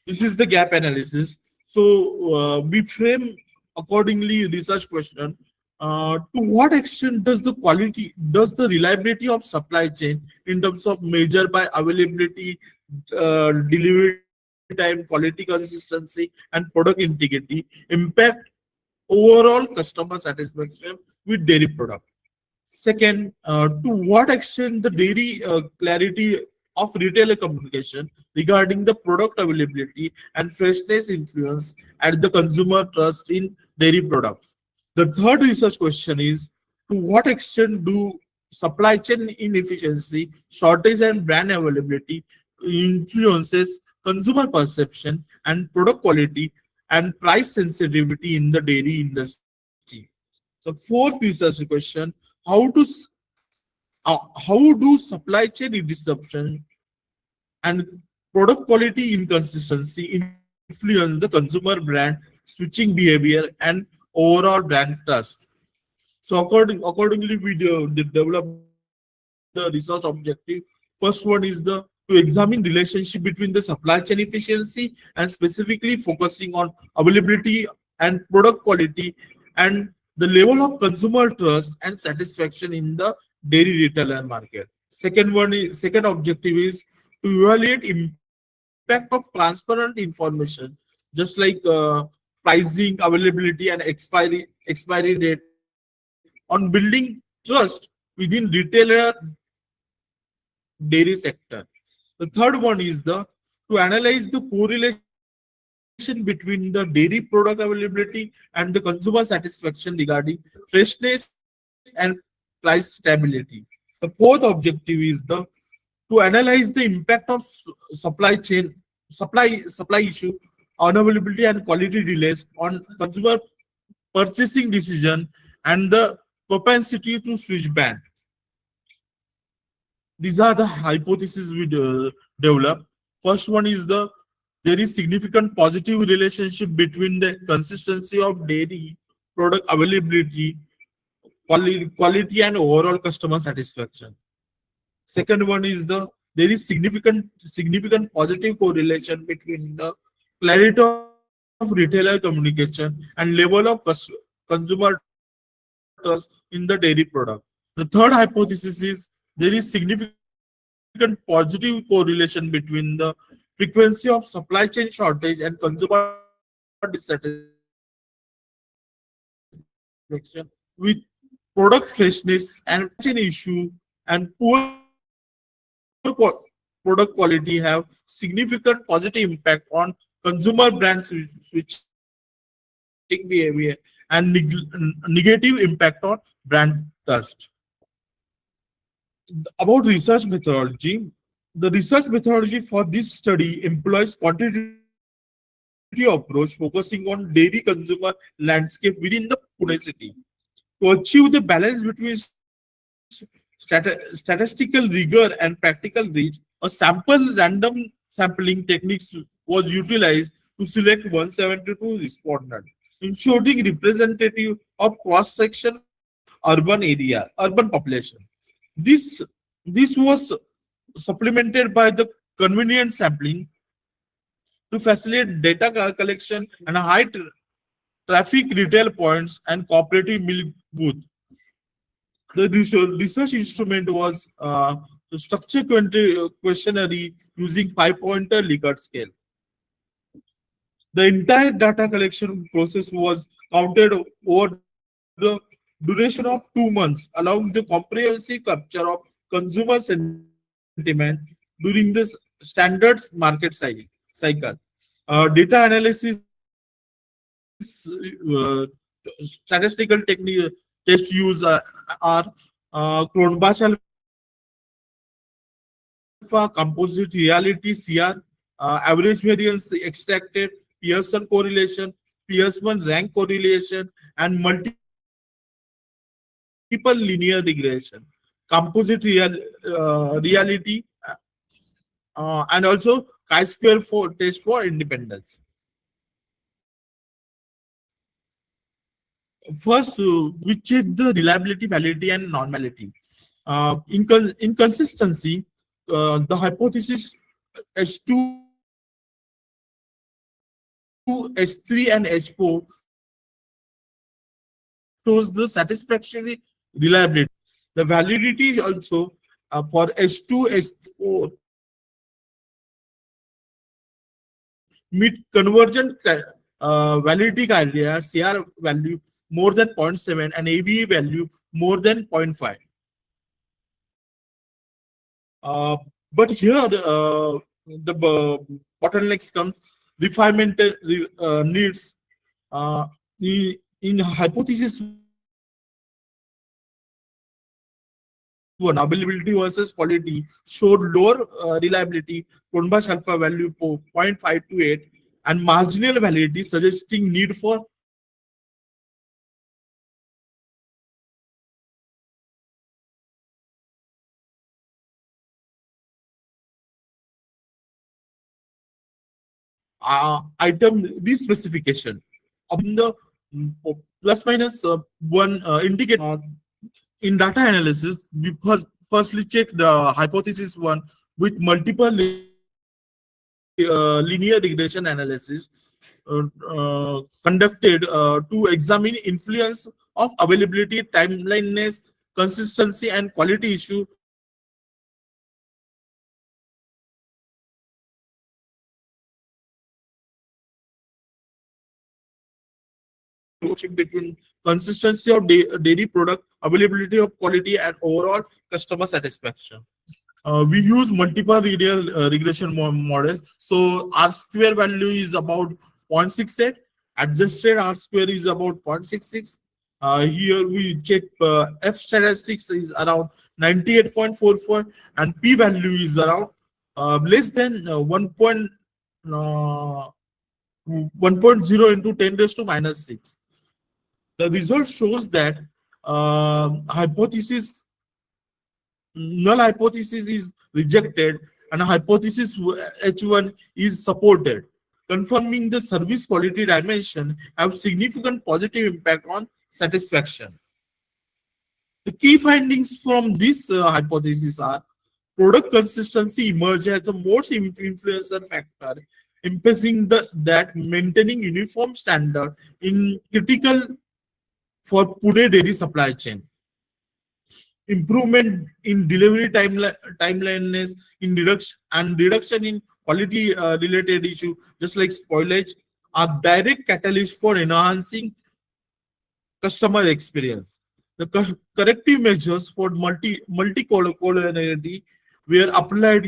This is the gap analysis. So we frame accordingly research question. To what extent does the reliability of supply chain in terms of measure by availability, delivery time, quality consistency, and product integrity impact overall customer satisfaction with dairy product? Second, to what extent the dairy clarity of retailer communication regarding the product availability and freshness influence at the consumer trust in dairy products? The third research question is, to what extent do supply chain inefficiency, shortage and brand availability influences consumer perception and product quality and price sensitivity in the dairy industry? The fourth research question, how do supply chain disruption and product quality inconsistency influence the consumer brand switching behavior and overall brand trust? So accordingly, we developed the research objective. First one is to examine relationship between the supply chain efficiency and specifically focusing on availability and product quality and the level of consumer trust and satisfaction in the dairy retailer market. Second objective is to evaluate impact of transparent information, just like pricing, availability, and expiry date on building trust within retailer dairy sector. The third one is the to analyze the correlation between the dairy product availability and the consumer satisfaction regarding freshness and price stability. The fourth objective is to analyze the impact of supply chain supply issue, unavailability and quality delays on consumer purchasing decision and the propensity to switch brand. These are the hypotheses we develop. First one is there is significant positive relationship between the consistency of dairy product availability, quality and overall customer satisfaction. Second one is there is significant positive correlation between the clarity of retailer communication and level of consumer trust in the dairy product. The third hypothesis is there is significant positive correlation between the frequency of supply chain shortage and consumer dissatisfaction with product freshness and chain issue and poor product quality have significant positive impact on consumer brand switching behavior and negative impact on brand trust. About research methodology, the research methodology for this study employs quantitative approach focusing on dairy consumer landscape within the Pune city. To achieve the balance between statistical rigor and practical reach, a random sampling techniques was utilized to select 172 respondents, ensuring representative of cross-section urban population. This this was supplemented by the convenient sampling to facilitate data collection and high traffic retail points and cooperative milk booth. The research instrument was the structure questionnaire using 5-pointer Likert scale. The entire data collection process was counted over the duration of 2 months, allowing the comprehensive capture of consumer sentiment during this standard market cycle. Data analysis statistical test use are Cronbach alpha, composite reality CR, average variance extracted, Pearson correlation, Pearson rank correlation, and multiple linear regression. Composite reality and also chi-square for test for independence. First, we check the reliability, validity, and normality. Inconsistency, the hypothesis H2, H3, and H4 shows the satisfactory reliability. The validity also for H2, H4 meet convergent validity criteria, CR value more than 0.7 and AVE value more than 0.5. But here the bottlenecks come, refinement needs. In hypothesis 1, availability versus quality showed lower reliability, Cronbach alpha value 0.528, and marginal validity suggesting need for item this specification in the plus minus one indicator. In data analysis, we firstly check the hypothesis 1 with multiple linear regression analysis conducted to examine influence of availability, timeliness, consistency, and quality issue between consistency of dairy product, availability of quality, and overall customer satisfaction. We use multiple regression model. So R square value is about 0.68. Adjusted R square is about 0.66. Here we check F statistics is around 98.44 and P value is around less than 1.0 into 10 raised to minus 6. The result shows that null hypothesis is rejected and hypothesis H1 is supported, confirming the service quality dimension have significant positive impact on satisfaction. The key findings from this hypothesis are: product consistency emerged as the most influencer factor, emphasizing that maintaining uniform standard in critical for Pune dairy supply chain. Improvement in delivery timeliness, in reduction in quality related issue, just like spoilage, are direct catalyst for enhancing customer experience. The corrective measures for multicollinearity were applied,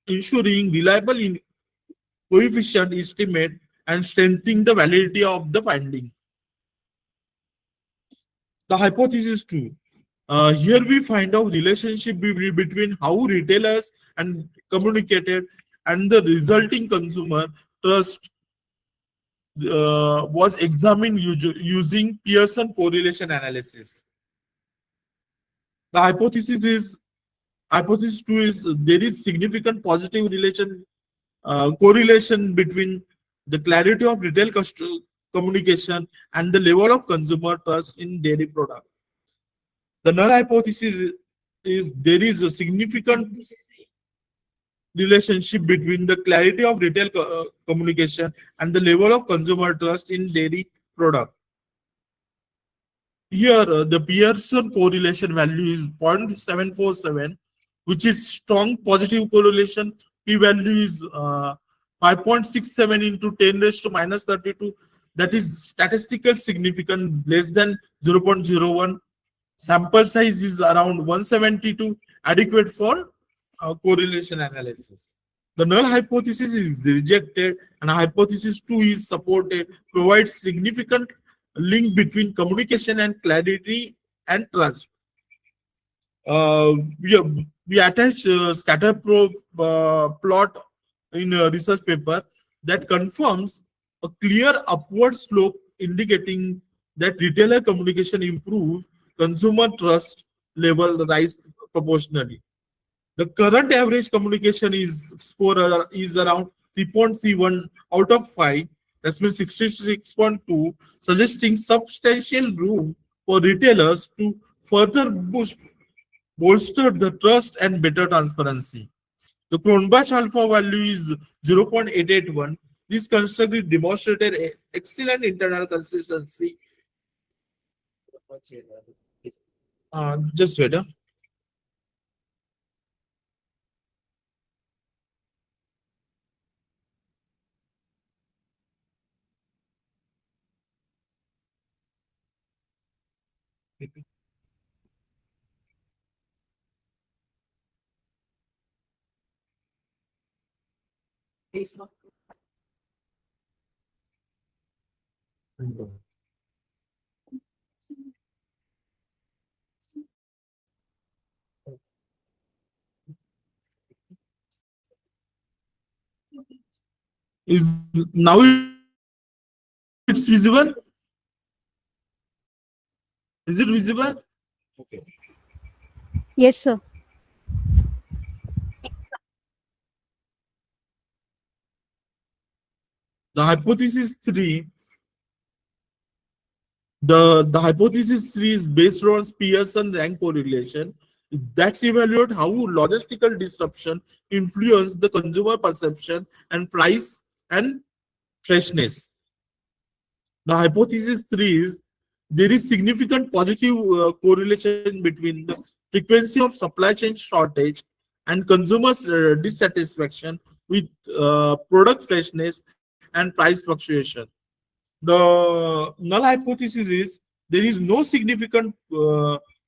ensuring reliable coefficient estimate and strengthening the validity of the finding. The hypothesis 2. Here we find out relationship between how retailers and communicated and the resulting consumer trust was examined using Pearson correlation analysis. The hypothesis 2 is there is significant positive correlation between the clarity of retail communication and the level of consumer trust in dairy product. The null hypothesis is there is a significant relationship between the clarity of retail communication and the level of consumer trust in dairy product. Here, the Pearson correlation value is 0.747, which is strong positive correlation. P value is 5.67 into 10 raised to minus 32. That is statistical significant less than 0.01. Sample size is around 172, adequate for correlation analysis. The null hypothesis is rejected and hypothesis 2 is supported, provides significant link between communication and clarity and trust. We attach a scatter probe plot in a research paper that confirms a clear upward slope indicating that retailer communication improves, consumer trust level rise proportionally. The current average communication score is around 3.31 out of 5. That means 66.2, suggesting substantial room for retailers to further bolster the trust and better transparency. The Cronbach alpha value is 0.881. This construct demonstrated excellent internal consistency. Just wait. Is now it's visible? Is it visible? Okay. Yes, sir. The hypothesis 3. The hypothesis 3 is based on Pearson rank correlation. That's evaluate how logistical disruption influence the consumer perception and price and freshness. The hypothesis 3 is there is significant positive correlation between the frequency of supply chain shortage and consumers' dissatisfaction with product freshness and price fluctuation. The null hypothesis is there is no significant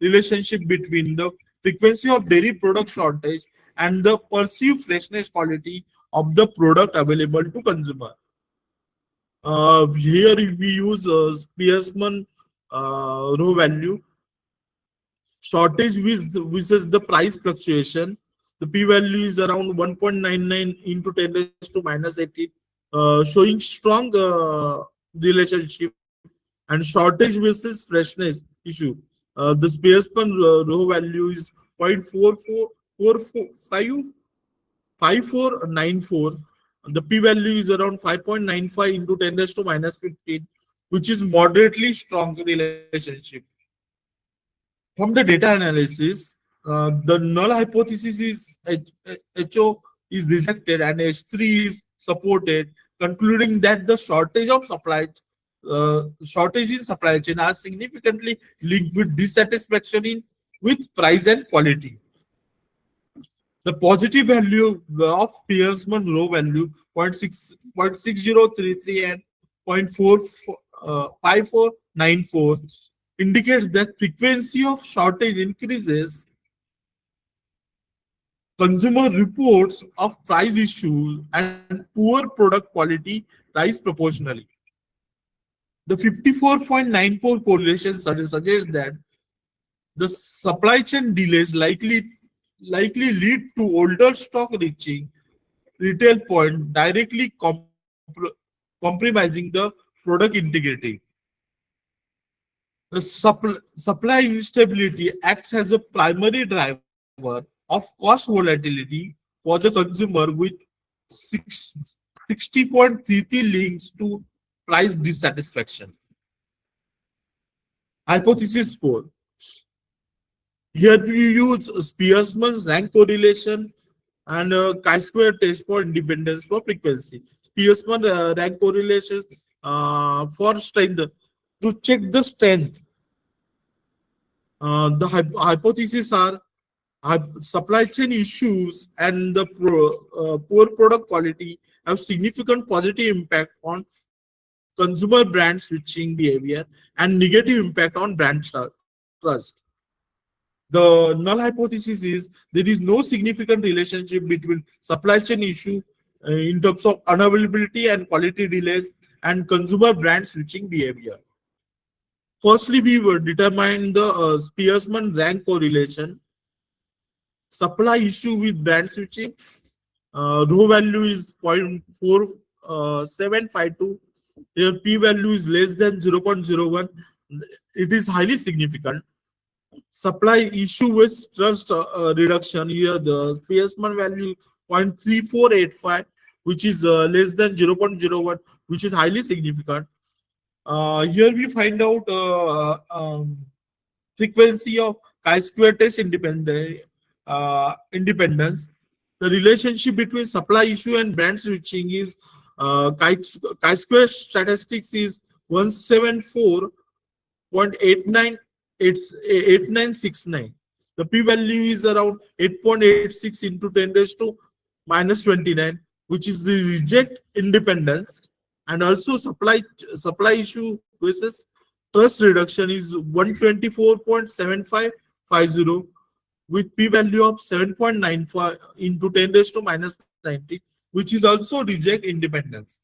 relationship between the frequency of dairy product shortage and the perceived freshness quality of the product available to consumer. Here we use Spearman row value, shortage versus the price fluctuation. The p-value is around 1.99 into 10 raised to minus 18, showing strong relationship. And shortage versus freshness issue. The Spearman row value is 0.5494. The p-value is around 5.95 into 10 raised to minus 15, which is moderately strong relationship. From the data analysis, the null hypothesis is HO is rejected and H3 is supported, concluding that the shortage in supply chain are significantly linked with dissatisfaction with price and quality. The positive value of Spearman row value 0.6033 and 0.5494 indicates that frequency of shortage increases. Consumer reports of price issues and poor product quality rise proportionally. The 54.94 correlation suggests that the supply chain delays likely lead to older stock reaching retail point, directly compromising the product integrity. The supply instability acts as a primary driver of cost volatility for the consumer, with 60.33 links to price dissatisfaction. Hypothesis 4. Here we use Spearman's rank correlation and chi-square test for independence for frequency. Spearman rank correlation for strength, to check the strength. The hypotheses are supply chain issues and the poor product quality have significant positive impact on consumer brand switching behavior and negative impact on brand trust. The null hypothesis is there is no significant relationship between supply chain issue in terms of unavailability and quality delays and consumer brand switching behavior. Firstly, we will determine the Spearman rank correlation. Supply issue with brand switching. Row value is 0.4752. Here p-value is less than 0.01. It is highly significant. Supply issue with trust reduction. Here the Spearman value 0.3485, which is less than 0.01, which is highly significant. Here we find out frequency of chi-square test independence. The relationship between supply issue and brand switching is chi-square statistics is 174.8969. The p-value is around 8.86 into 10 raised to minus 29, which is the reject independence. And also supply issue versus trust reduction is 124.7550 with p-value of 7.95 into 10 raised to minus 90, which is also reject independence.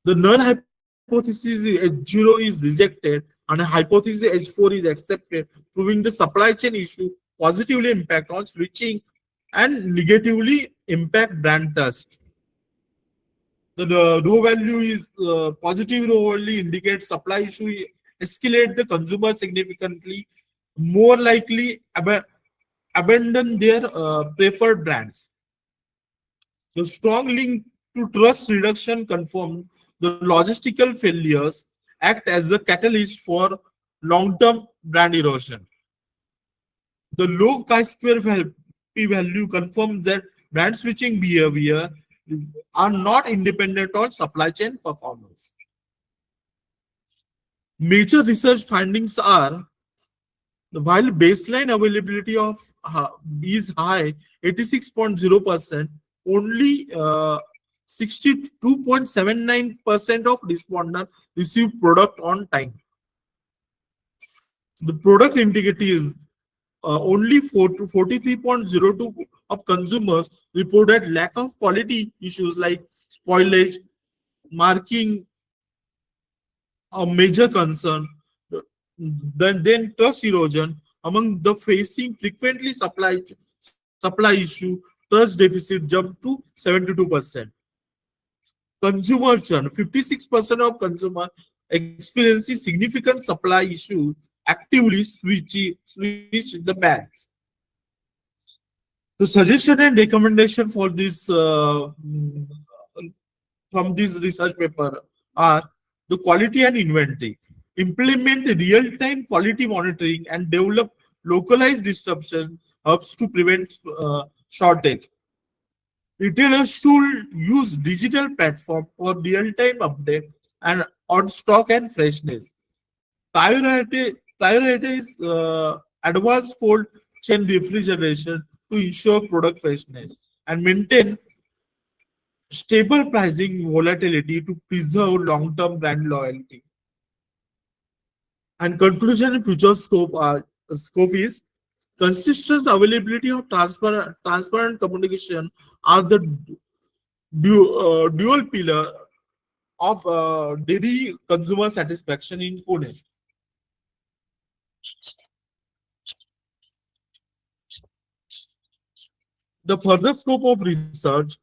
The null hypothesis H0 is rejected and a hypothesis H4 is accepted, proving the supply chain issue positively impact on switching and negatively impact brand trust. The row value is positive row only indicates supply issue escalate the consumer significantly, more likely abandon their preferred brands. The strong link to trust reduction confirms the logistical failures act as a catalyst for long-term brand erosion. The low chi-square p-value confirms that brand switching behavior are not independent on supply chain performance. Major research findings are, while baseline availability of is high, 86.0%, only 62.79% of respondents receive product on time. The product integrity is only 43.02% of consumers reported lack of quality issues like spoilage, marking a major concern. Then trust erosion among the facing frequently supply issue, trust deficit jumped to 72%. Consumer churn, 56% of consumer experiencing significant supply issues actively switch the banks. The suggestion and recommendation for this from this research paper are the quality and inventory. Implement real-time quality monitoring and develop localized disruption hubs to prevent shortage. Retailers should use digital platform for real-time update and on stock and freshness. Prioritize advanced cold chain refrigeration to ensure product freshness and maintain stable pricing volatility to preserve long-term brand loyalty. And conclusion and future scope is consistent availability of transparent communication are the dual pillar of dairy consumer satisfaction in Pune. The further scope of research,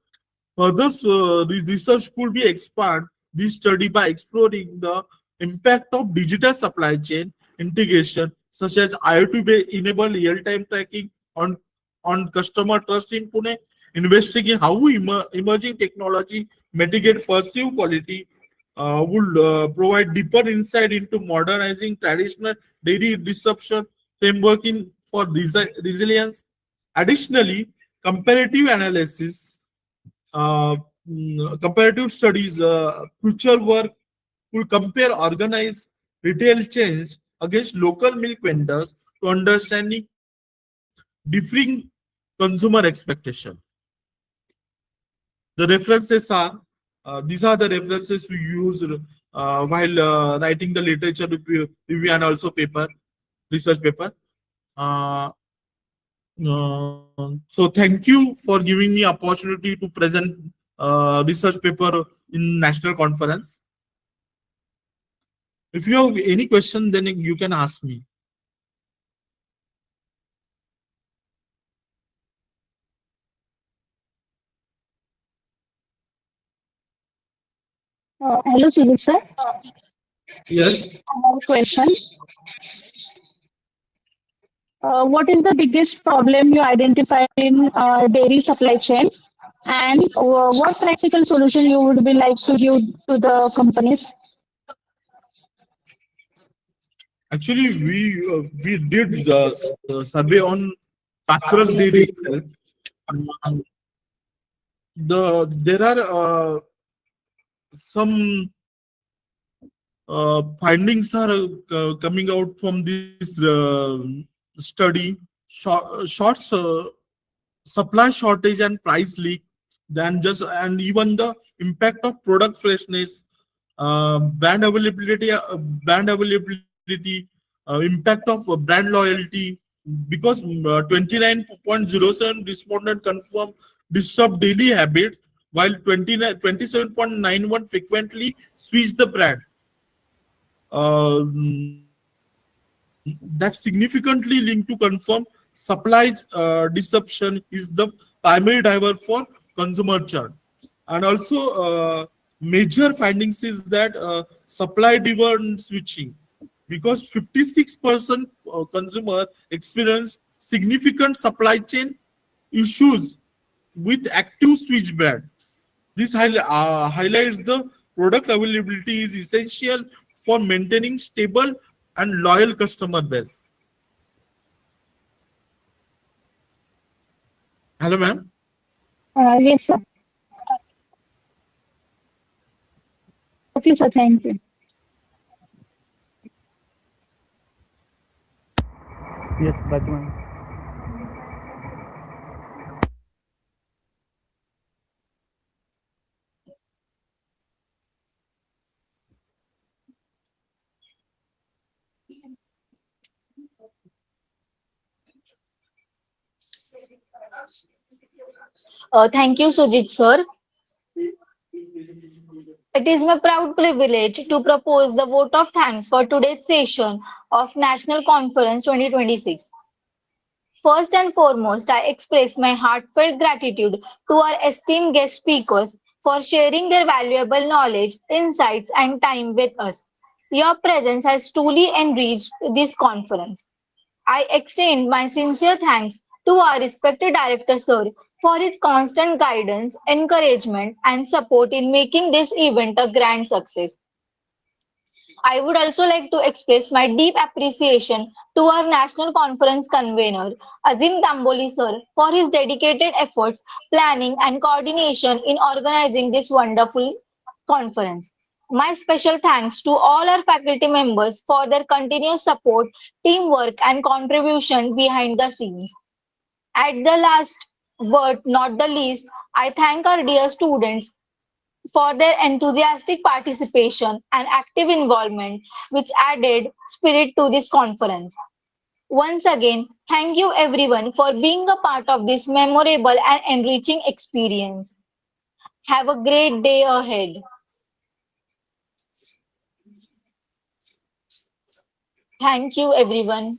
research could be expand this study by exploring the impact of digital supply chain integration, such as IoT-enabled real-time tracking on customer trust in Pune, investigating how emerging technology mitigate perceived quality would provide deeper insight into modernizing traditional dairy disruption framework for resilience. Additionally, comparative analysis, comparative studies, future work will compare organized retail chains against local milk vendors to understanding differing consumer expectation. The references are these are the references we use while writing the literature review and also research paper. Uh, so thank you for giving me opportunity to present research paper in national conference. If you have any question, then you can ask me. Hello, Sujit sir. Yes. I have a question. What is the biggest problem you identified in dairy supply chain, and what practical solution you would be like to give to the companies? Actually, we did the survey on Patras Dairy itself. Um, there are some findings are coming out from this study. Shorts supply shortage and price leak, then just and even the impact of product freshness, brand availability, impact of brand loyalty. Because 29.07 respondent confirm disrupt daily habits, while 27.91 frequently switch the brand. That significantly linked to confirm supply disruption is the primary driver for consumer churn. And also major findings is that supply driven switching, because 56% consumer experience significant supply chain issues with active switch brand. This highlights the product availability is essential for maintaining stable and loyal customer base. Hello, ma'am. Yes, sir. Okay, sir. Thank you. Yes, Batman. Thank you, Sujit sir. It is my proud privilege to propose the vote of thanks for today's session of National Conference 2026. First and foremost, I express my heartfelt gratitude to our esteemed guest speakers for sharing their valuable knowledge, insights, and time with us. Your presence has truly enriched this conference. I extend my sincere thanks to our respected Director Sir for his constant guidance, encouragement, and support in making this event a grand success. I would also like to express my deep appreciation to our national conference convener, Azim Tamboli sir, for his dedicated efforts, planning, and coordination in organizing this wonderful conference. My special thanks to all our faculty members for their continuous support, teamwork, and contribution behind the scenes. At the last but not the least, I thank our dear students for their enthusiastic participation and active involvement, which added spirit to this conference. Once again, thank you everyone for being a part of this memorable and enriching experience. Have a great day ahead. Thank you everyone.